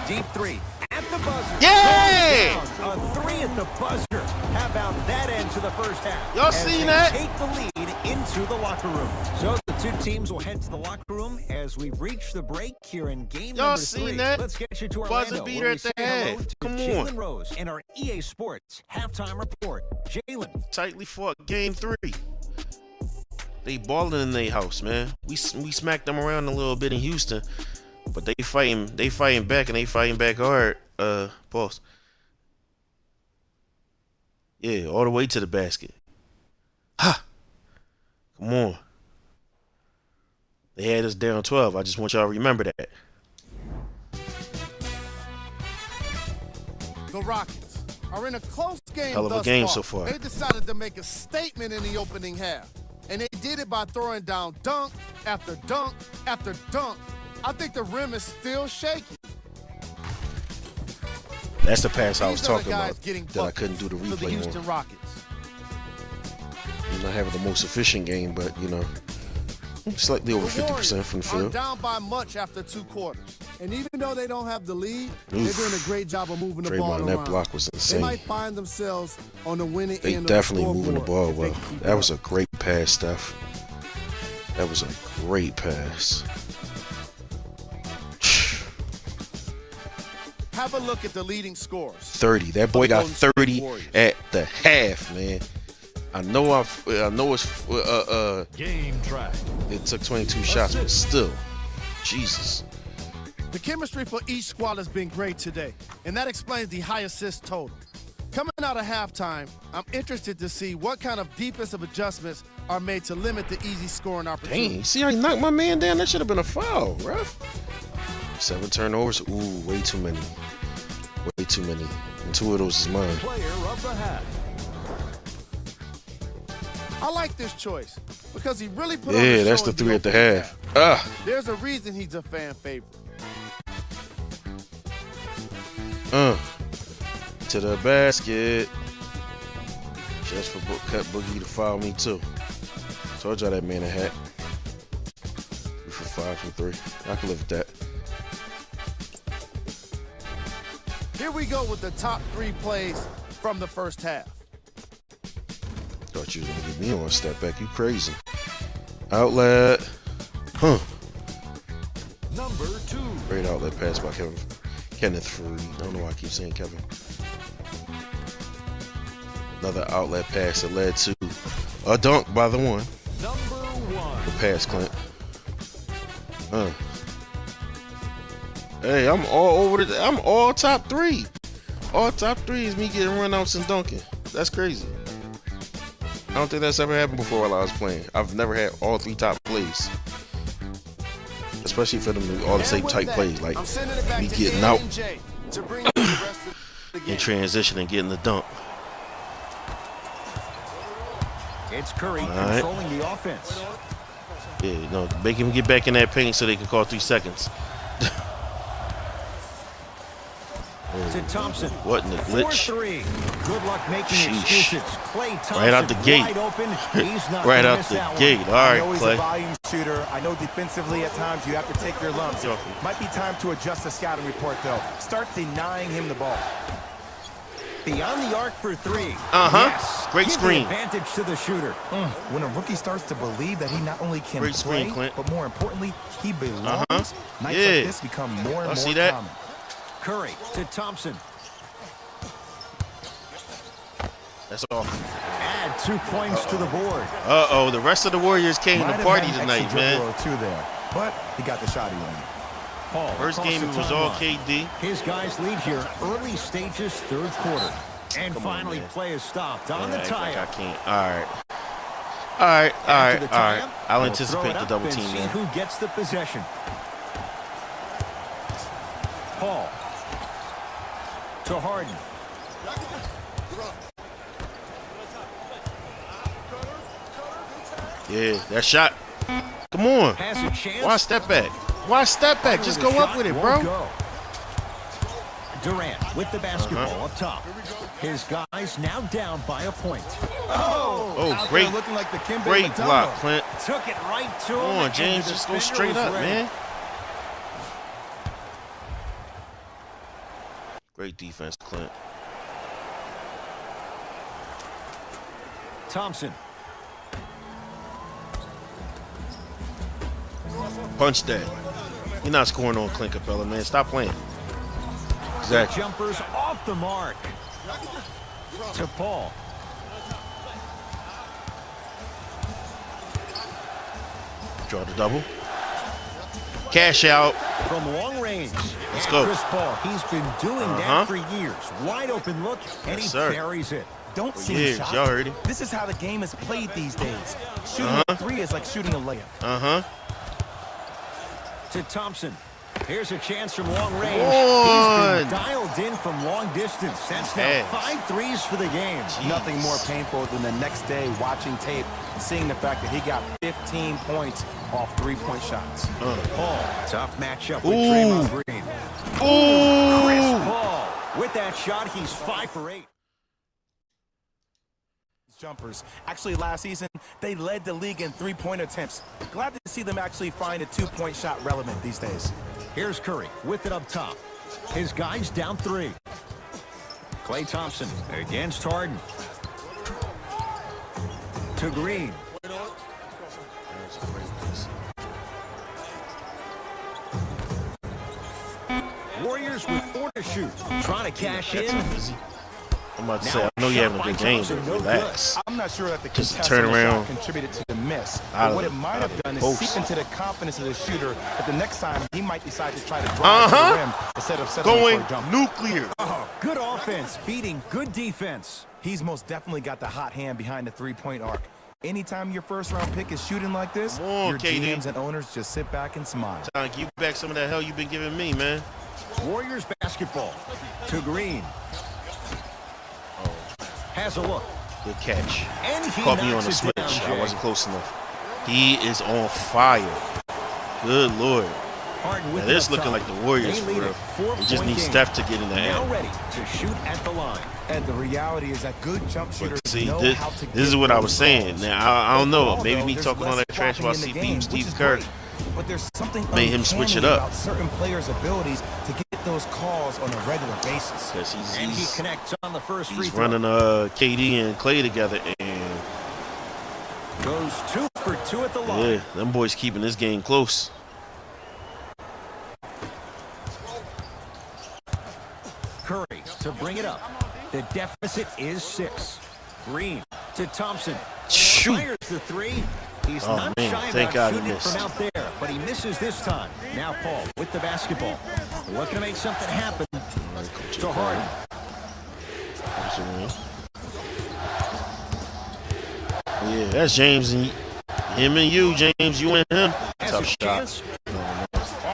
Speaker 2: Deep 3 at the buzzer.
Speaker 1: Yeah!
Speaker 2: A 3 at the buzzer. How about that end to the first half?
Speaker 1: Y'all seen that?
Speaker 2: Take the lead into the locker room. So the 2 teams will head to the locker room as we reach the break here in game number 3.
Speaker 1: Y'all seen that?
Speaker 2: Let's get you to
Speaker 1: Buzzer
Speaker 2: Orlando.
Speaker 1: beater at the half. Come on.
Speaker 2: Jalen Rose and our EA Sports halftime report. Jalen.
Speaker 1: Tightly fought game 3. They balling in their house, man. We smacked them around a little bit in Houston, but they fighting back, and they fighting back hard. Pause. Yeah, all the way to the basket. Ha! Come on. They had us down 12. I just want y'all to remember that.
Speaker 4: The Rockets are in a close game.
Speaker 1: Hell of a game so far.
Speaker 4: They decided to make a statement in the opening half, and they did it by throwing down dunk after dunk after dunk. I think the rim is still shaky.
Speaker 1: That's the pass I was talking about that I couldn't do the replay
Speaker 4: the Houston
Speaker 1: on.
Speaker 4: Rockets.
Speaker 1: You're not having the most efficient game, but, you know, slightly over 50% from the field.
Speaker 4: Down by much after 2 quarters. And even though they don't have the lead, they're doing a great job of moving the ball around.
Speaker 1: That block was insane.
Speaker 4: They might find themselves on the winning
Speaker 1: end. They definitely moving the ball well. That was a great pass, Steph. That was a great pass.
Speaker 4: Have a look at the leading scores.
Speaker 1: 30. That boy got 30 at the half, man. I know it's
Speaker 2: game track.
Speaker 1: It took 22 shots, but still, Jesus.
Speaker 4: The chemistry for each squad has been great today, and that explains the high assist total. Coming out of halftime, I'm interested to see what kind of defensive adjustments are made to limit the easy scoring opportunities.
Speaker 1: Dang, see how he knocked my man down? That should have been a foul, ref. 7 turnovers. Ooh, way too many. Way too many. And 2 of those is mine.
Speaker 2: Player of the half.
Speaker 4: I like this choice because he really put on
Speaker 1: the show. Yeah, that's the 3 at the half.
Speaker 4: There's a reason he's a fan favorite.
Speaker 1: To the basket. Just for cut Boogie to foul me too. Told y'all that man a hat. 3 for 5 from 3. I can live with that.
Speaker 4: Here we go with the top 3 plays from the first half.
Speaker 1: Thought you was gonna get me on a step back. You crazy. Outlet.
Speaker 2: Number 2.
Speaker 1: Great outlet pass by Kenneth Freed. I don't know why I keep saying Kevin. Another outlet pass that led to a dunk by the one.
Speaker 2: Number 1.
Speaker 1: The pass, Clint. Hey, I'm all over it. I'm all top 3. All top 3 is me getting run-outs and dunking. That's crazy. I don't think that's ever happened before while I was playing. I've never had all 3 top plays. Especially for them to all the same type plays. Like me getting out in transition and getting the dunk.
Speaker 2: It's Curry controlling the offense.
Speaker 1: Yeah, no, make him get back in that paint so they can call 3 seconds.
Speaker 2: To Thompson.
Speaker 1: What in the glitch?
Speaker 2: 4-3. Good luck making excuses. Klay Thompson
Speaker 1: right out the gate.
Speaker 2: Wide open. He's not
Speaker 1: right out the gate. All right,
Speaker 3: I know he's
Speaker 1: Klay.
Speaker 3: a volume shooter. I know defensively at times you have to take your lumps. Might be time to adjust the scouting report though. Start denying him the ball.
Speaker 2: Beyond the arc for 3.
Speaker 1: Yes. Great screen.
Speaker 2: Advantage to the shooter.
Speaker 3: When a rookie starts to believe that he not only can
Speaker 1: Great
Speaker 3: play,
Speaker 1: screen,
Speaker 3: but more importantly, he belongs, nights like this become more and more
Speaker 1: see that?
Speaker 3: common.
Speaker 2: Curry to Thompson.
Speaker 1: That's all.
Speaker 2: Add 2 points to the board.
Speaker 1: Uh-oh, the rest of the Warriors came to party tonight, man.
Speaker 3: There, but he got the shot he wanted.
Speaker 2: Paul,
Speaker 1: first game it was all KD.
Speaker 2: His guys lead here early stages, 3rd quarter. And finally play is stopped on the tie.
Speaker 1: I can't. All right. I'll anticipate the double team.
Speaker 2: See who gets the possession. Paul to Harden.
Speaker 1: Yeah, that shot. Come on.
Speaker 2: Has a chance.
Speaker 1: Why step back? Why step back? Just go up with it, bro.
Speaker 2: Durant with the basketball up top. His guys now down by a point.
Speaker 1: Oh, great.
Speaker 3: Looking like the
Speaker 1: great block, Clint.
Speaker 2: Took it right to him.
Speaker 1: Come on, James. Just go straight up, man. Great defense, Clint.
Speaker 2: Thompson.
Speaker 1: Punch that. You're not scoring on Clint Capella, man. Stop playing. Exactly.
Speaker 2: Jumpers off the mark. To Paul.
Speaker 1: Draw the double. Cash out.
Speaker 2: From long range.
Speaker 1: Let's go.
Speaker 2: Chris Paul, he's been doing that for years. Wide open look, and he buries it.
Speaker 3: Don't see shots.
Speaker 1: Y'all heard him.
Speaker 3: This is how the game is played these days. Shooting a 3 is like shooting a layup.
Speaker 2: To Thompson. Here's a chance from long range. He's been dialed in from long distance. That's now 5 threes for the game.
Speaker 3: Jeez. Nothing more painful than the next day watching tape and seeing the fact that he got 15 points off 3-point shots.
Speaker 2: Paul, tough matchup with Draymond Green. Chris Paul. With that shot, he's 5 for 8.
Speaker 3: Jumpers. Actually, last season, they led the league in 3-point attempts. Glad to see them actually find a 2-point shot relevant these days.
Speaker 2: Here's Curry with it up top. His guys down 3. Klay Thompson against Harden. To Green. Warriors with 4 to shoot. Trying to cash in.
Speaker 1: I'm about to say, I know you're having a good game, but relax.
Speaker 3: I'm not sure that the
Speaker 1: just turn around
Speaker 3: contributed to the miss. But what it might have done is seep into the confidence of the shooter that the next time he might decide to try to drive to the rim instead of settling for a jump.
Speaker 1: Nuclear.
Speaker 2: Good offense beating good defense.
Speaker 3: He's most definitely got the hot hand behind the 3-point arc. Anytime your first-round pick is shooting like this, your GMs and owners just sit back and smile.
Speaker 1: Time to give back some of that hell you've been giving me, man.
Speaker 2: Warriors basketball. To Green. Has a look.
Speaker 1: Good catch.
Speaker 2: And he
Speaker 1: caught me on the switch. I wasn't close enough. He is on fire. Good Lord. Now, this looking like the Warriors, bro. They just need Steph to get in the
Speaker 2: now
Speaker 1: end.
Speaker 2: ready to shoot at the line.
Speaker 3: And the reality is that good jump shooters know how to
Speaker 1: this is what I was saying. Now, I don't know. Maybe me talking all that trash about CP and Steve Kerr
Speaker 3: but there's something
Speaker 1: made him switch it up.
Speaker 3: About certain players' abilities to get those calls on a regular basis.
Speaker 1: Because
Speaker 2: and he connects on the first free
Speaker 1: he's
Speaker 2: throw.
Speaker 1: running KD and Klay together, and
Speaker 2: goes 2 for 2 at the line.
Speaker 1: yeah, them boys keeping this game close.
Speaker 2: Curry to bring it up. The deficit is 6. Green to Thompson.
Speaker 1: Shoot.
Speaker 2: Fires the 3. He's
Speaker 1: Oh,
Speaker 2: not
Speaker 1: man.
Speaker 2: shy
Speaker 1: Thank
Speaker 2: about
Speaker 1: God he
Speaker 2: shooting it
Speaker 1: missed.
Speaker 2: from out there, but he misses this time. Now Paul with the basketball. Looking to make something happen. To Harden.
Speaker 1: Yeah, that's James and him and you, James. You and him.
Speaker 2: Has
Speaker 1: Tough
Speaker 2: a
Speaker 1: shot.
Speaker 2: chance.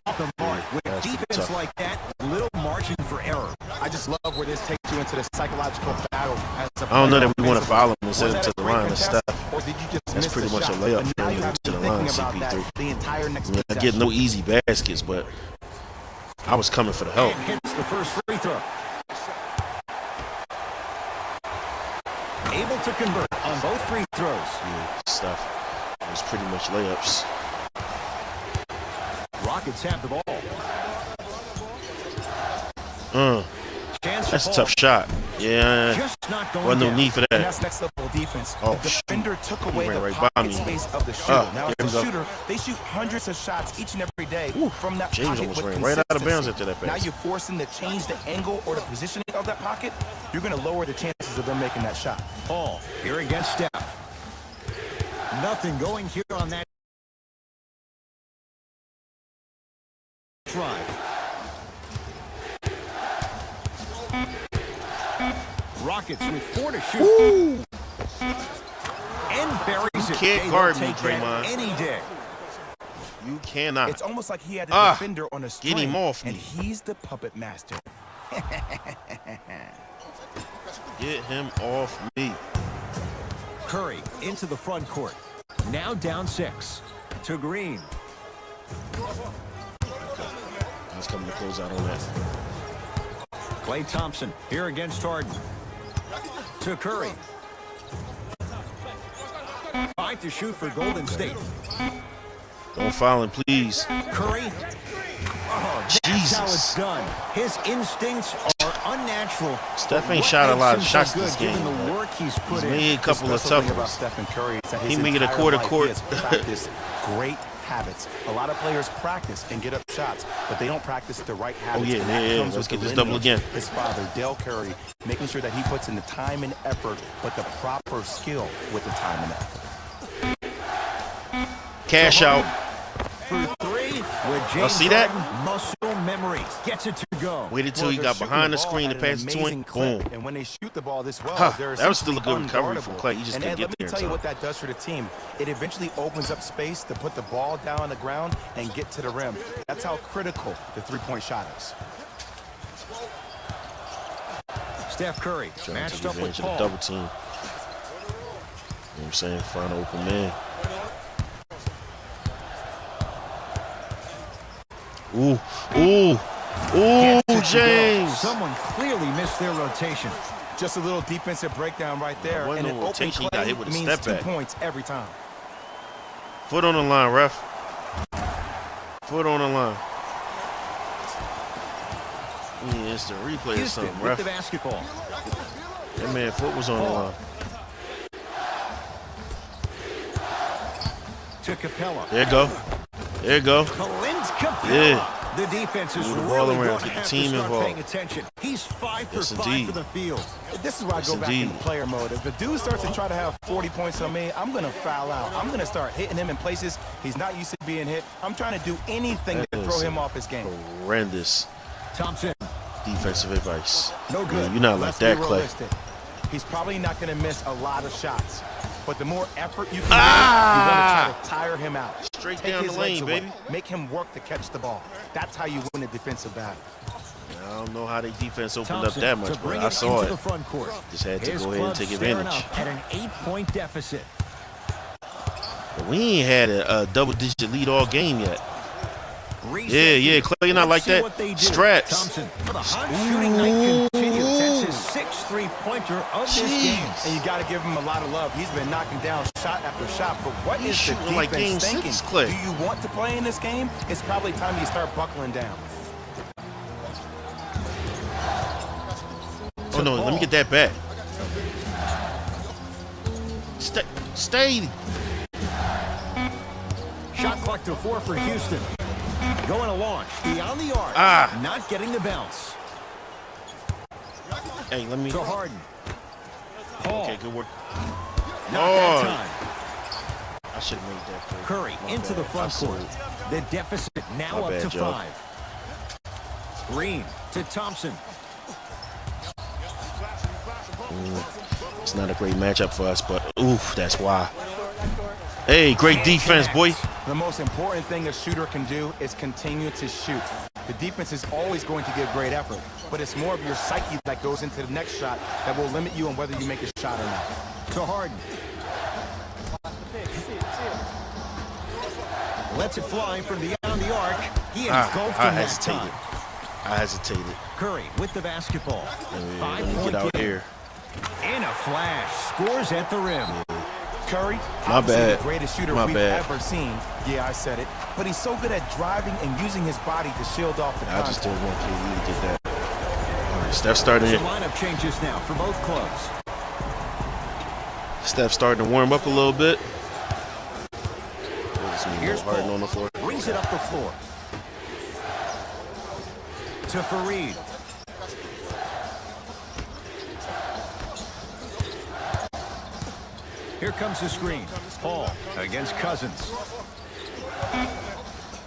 Speaker 2: Off the mark. With defense like that, little margin for error.
Speaker 3: I just love where this takes you into the psychological battle. As a
Speaker 1: I don't know
Speaker 3: player
Speaker 1: that we want to
Speaker 3: offensively.
Speaker 1: foul him and send
Speaker 3: Was
Speaker 1: him
Speaker 3: that
Speaker 1: to
Speaker 3: a
Speaker 1: the
Speaker 3: great
Speaker 1: line and
Speaker 3: contest,
Speaker 1: stuff.
Speaker 3: or did you just
Speaker 1: That's
Speaker 3: miss
Speaker 1: pretty
Speaker 3: the
Speaker 1: much a
Speaker 3: shot?
Speaker 1: layup
Speaker 3: But now
Speaker 1: for
Speaker 3: you
Speaker 1: him
Speaker 3: have
Speaker 1: to
Speaker 3: to
Speaker 1: the
Speaker 3: be
Speaker 1: line,
Speaker 3: thinking about that
Speaker 1: CP3.
Speaker 3: the entire next
Speaker 1: I
Speaker 3: possession.
Speaker 1: get no easy baskets, but I was coming for the help.
Speaker 2: And hits the first free throw. Able to convert on both free throws.
Speaker 1: Yeah, stuff. It was pretty much layups.
Speaker 2: Rockets have the ball. Chance
Speaker 1: That's a
Speaker 2: for
Speaker 1: tough shot. Yeah,
Speaker 2: Just not going
Speaker 1: wasn't no
Speaker 2: down.
Speaker 1: need for
Speaker 3: And
Speaker 1: that.
Speaker 3: that's next level defense.
Speaker 1: Oh,
Speaker 3: the defender took away
Speaker 1: ran
Speaker 3: the
Speaker 1: right by
Speaker 3: pocket
Speaker 1: me.
Speaker 3: space of the shooter. Now,
Speaker 1: here
Speaker 3: as
Speaker 1: we
Speaker 3: a
Speaker 1: go.
Speaker 3: shooter, they shoot hundreds of shots each and every day from that
Speaker 1: James
Speaker 3: pocket
Speaker 1: almost
Speaker 3: with
Speaker 1: ran right out of bounds
Speaker 3: consistency.
Speaker 1: after that
Speaker 3: Now
Speaker 1: pass.
Speaker 3: you're forcing to change the angle or the positioning of that pocket. You're going to lower the chances of them making that shot.
Speaker 2: Paul here against Steph. Nothing going here on that drive. Rockets with 4 to shoot.
Speaker 1: Woo!
Speaker 2: And buries it.
Speaker 1: can't
Speaker 2: They
Speaker 1: guard
Speaker 2: will
Speaker 1: me,
Speaker 2: take that
Speaker 1: Draymond.
Speaker 2: any day.
Speaker 1: You cannot.
Speaker 3: It's almost like he had a defender on a string,
Speaker 1: get him off
Speaker 3: and
Speaker 1: me.
Speaker 3: he's the puppet master.
Speaker 1: Get him off me.
Speaker 2: Curry into the front court. Now down 6. To Green.
Speaker 1: I was coming to close out on that.
Speaker 2: Klay Thompson here against Harden. To Curry. 5 to shoot for Golden State.
Speaker 1: Don't foul him, please.
Speaker 2: Curry. Oh, that's
Speaker 1: Jesus.
Speaker 2: how it's done. His instincts are unnatural.
Speaker 1: Steph
Speaker 2: But
Speaker 1: ain't
Speaker 2: what
Speaker 1: shot a
Speaker 2: makes
Speaker 1: lot of
Speaker 2: him so
Speaker 1: shots
Speaker 2: good,
Speaker 1: this game,
Speaker 2: given
Speaker 1: man.
Speaker 2: the work he's put
Speaker 1: He's
Speaker 2: in.
Speaker 1: made a couple
Speaker 3: The
Speaker 1: of
Speaker 3: special
Speaker 1: tough
Speaker 3: thing about
Speaker 1: ones.
Speaker 3: Stephen Curry is that
Speaker 1: He
Speaker 3: his
Speaker 1: made it a
Speaker 3: entire
Speaker 1: quarter
Speaker 3: life
Speaker 1: court.
Speaker 3: He has practiced great habits. A lot of players practice and get up shots, but they don't practice the right habits.
Speaker 1: yeah,
Speaker 3: and that
Speaker 1: yeah.
Speaker 3: comes
Speaker 1: Let's
Speaker 3: with
Speaker 1: get
Speaker 3: the
Speaker 1: this double
Speaker 3: lineage.
Speaker 1: again.
Speaker 3: His father, Dale Curry, making sure that he puts in the time and effort, but the proper skill with the time and effort.
Speaker 1: Cash out.
Speaker 2: For 3 with
Speaker 1: Y'all
Speaker 2: James
Speaker 1: see that?
Speaker 2: Harden, muscle memory. Curry gets it to go.
Speaker 1: Waited till he got behind the screen to pass it to him. Boom.
Speaker 3: And when they shoot the ball this well,
Speaker 1: That was still a good recovery from Clay. He just couldn't get there.
Speaker 3: Let me tell you what that does for the team. It eventually opens up space to put the ball down on the ground and get to the rim. That's how critical the three-point shot is.
Speaker 2: Steph Curry matched up with Paul.
Speaker 1: Double team. You know what I'm saying? Find an open man. Ooh, James.
Speaker 2: Someone clearly missed their rotation.
Speaker 3: Just a little defensive breakdown right there.
Speaker 1: And an open Clay got hit with a step back.
Speaker 3: 2 points every time.
Speaker 1: Foot on the line, ref. Foot on the line. Yeah, it's the replay or something, ref.
Speaker 2: The basketball.
Speaker 1: That man foot was on the line.
Speaker 2: To Capella.
Speaker 1: There you go. There you go.
Speaker 2: Capella.
Speaker 1: Yeah.
Speaker 2: The defense is
Speaker 1: Move the ball
Speaker 2: really
Speaker 1: around.
Speaker 2: going to
Speaker 1: Get the
Speaker 2: have
Speaker 1: team
Speaker 2: to start
Speaker 1: involved.
Speaker 2: paying attention. He's 5 for 5
Speaker 1: indeed.
Speaker 2: for the field.
Speaker 3: This is where I go back into player mode. If the dude starts to try to have 40 points on me, I'm going to foul out. I'm going to start hitting him in places he's not used to being hit. I'm trying to do anything to throw him off his game.
Speaker 1: Horrendous
Speaker 2: Thompson.
Speaker 1: Defensive advice.
Speaker 3: No good.
Speaker 1: Yeah, you're not like that, Clay.
Speaker 3: He's probably not going to miss a lot of shots. But the more effort you can give, you want to try to tire him out.
Speaker 1: Straight
Speaker 3: Take
Speaker 1: down
Speaker 3: his
Speaker 1: the lane,
Speaker 3: legs away.
Speaker 1: baby.
Speaker 3: Make him work to catch the ball. That's how you win a defensive battle.
Speaker 1: I don't know how their defense opened
Speaker 2: Thompson
Speaker 1: up that much, but I saw it.
Speaker 2: The front court.
Speaker 1: Just had to
Speaker 2: His
Speaker 1: go ahead and take advantage.
Speaker 2: At an 8-point deficit.
Speaker 1: But we ain't had a double-digit lead all game yet. Yeah, Clay, you're not like that. Straps.
Speaker 2: Thompson for the hot shooting night continues. That's his 6th three-pointer of this game.
Speaker 3: And you got to give him a lot of love. He's been knocking down shot after shot. But what is the defense
Speaker 1: like game
Speaker 3: thinking?
Speaker 1: 6, Clay.
Speaker 3: Do you want to play in this game? It's probably time you start buckling down.
Speaker 1: Oh, no, let me get that back. Stay.
Speaker 2: Shot clock to 4 for Houston. Going to launch beyond the arc. Not getting the bounce.
Speaker 1: Hey, let me.
Speaker 2: To Harden. Paul.
Speaker 1: Okay, good work.
Speaker 2: Not that time.
Speaker 1: I should have made that play.
Speaker 2: Curry into the front court. The deficit now up to 5. Green to Thompson.
Speaker 1: It's not a great matchup for us, but oof, that's why. Hey, great defense, boy.
Speaker 3: The most important thing a shooter can do is continue to shoot. The defense is always going to give great effort, but it's more of your psyche that goes into the next shot that will limit you on whether you make a shot or not.
Speaker 2: To Harden. Lets it fly from beyond the arc. He engulfed him that time.
Speaker 1: I hesitated.
Speaker 2: Curry with the basketball.
Speaker 1: Let me get out here.
Speaker 2: In a flash, scores at the rim.
Speaker 3: Curry,
Speaker 1: my bad.
Speaker 3: The greatest shooter we've ever seen. Yeah, I said it. But he's so good at driving and using his body to shield off the contact.
Speaker 1: I just didn't want KD to get that. All right, Steph starting
Speaker 2: it. Lineup changes now for both clubs.
Speaker 1: Steph starting to warm up a little bit.
Speaker 2: Here's
Speaker 1: Harden on the floor.
Speaker 2: Brings it up the floor. To Fareed. Here comes the screen. Paul against Cousins.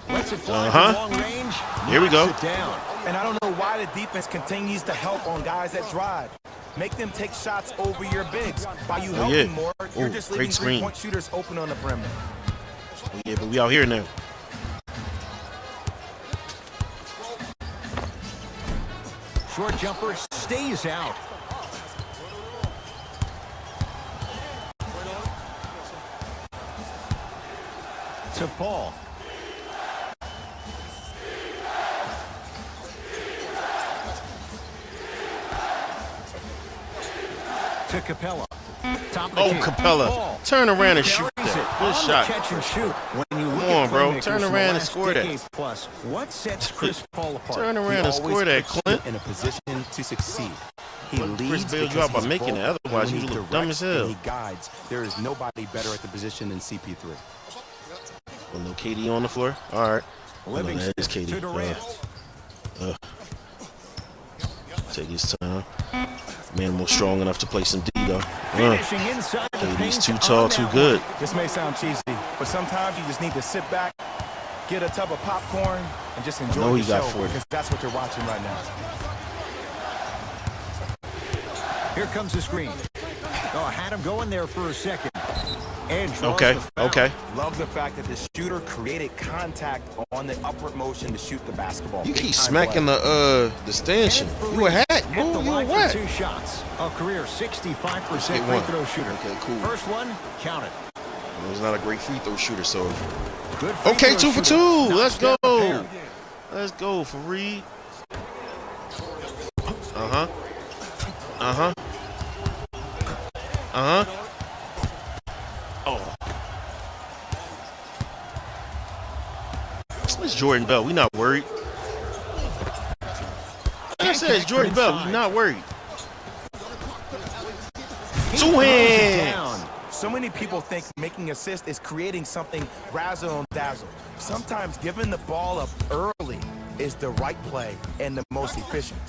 Speaker 2: Lets it fly from long range.
Speaker 1: Here we go.
Speaker 3: Down. And I don't know why the defense continues to help on guys that drive. Make them take shots over your bigs. By you helping more, you're just leaving three-point shooters open on the perimeter.
Speaker 1: Yeah, but we out here now.
Speaker 2: Short jumper stays out. To Paul. To Capella.
Speaker 1: Capella.
Speaker 2: Ball.
Speaker 1: Turn around and shoot that. Good shot.
Speaker 2: Catch and shoot. When you
Speaker 1: Come on, bro. Turn around and score that.
Speaker 2: Plus, what sets Chris Paul apart?
Speaker 1: Turn around and score that, Clint.
Speaker 3: In a position to succeed. He leads
Speaker 1: Chris bailed you out by making it. Otherwise, you look dumb as hell.
Speaker 3: He guides. There is nobody better at the position than CP3.
Speaker 1: Well, no KD on the floor. All right.
Speaker 2: Livingston
Speaker 1: that is KD.
Speaker 2: To Durant.
Speaker 1: Take his time. Man, more strong enough to play some D though. KD's too tall, too good.
Speaker 3: This may sound cheesy, but sometimes you just need to sit back, get a tub of popcorn, and just enjoy the show because that's what you're watching right now.
Speaker 2: Here comes the screen. Oh, had him going there for a second. And
Speaker 1: okay.
Speaker 3: Love the fact that the shooter created contact on the upward motion to shoot the basketball.
Speaker 1: You keep smacking the stanchion. You a hack, bro. You a what?
Speaker 2: 2 shots. A career 65% free throw shooter.
Speaker 1: Okay, cool.
Speaker 2: First one, count it.
Speaker 1: He was not a great free throw shooter, so.
Speaker 2: Good
Speaker 1: Okay, 2 for 2. Let's go.
Speaker 2: Let's
Speaker 1: go, Fareed. Oh. It's Jordan Bell. We not worried. Like I said, it's Jordan Bell. We not worried. 2 hands.
Speaker 3: So many people think making assists is creating something razzle-dazzle. Sometimes giving the ball up early is the right play and the most efficient.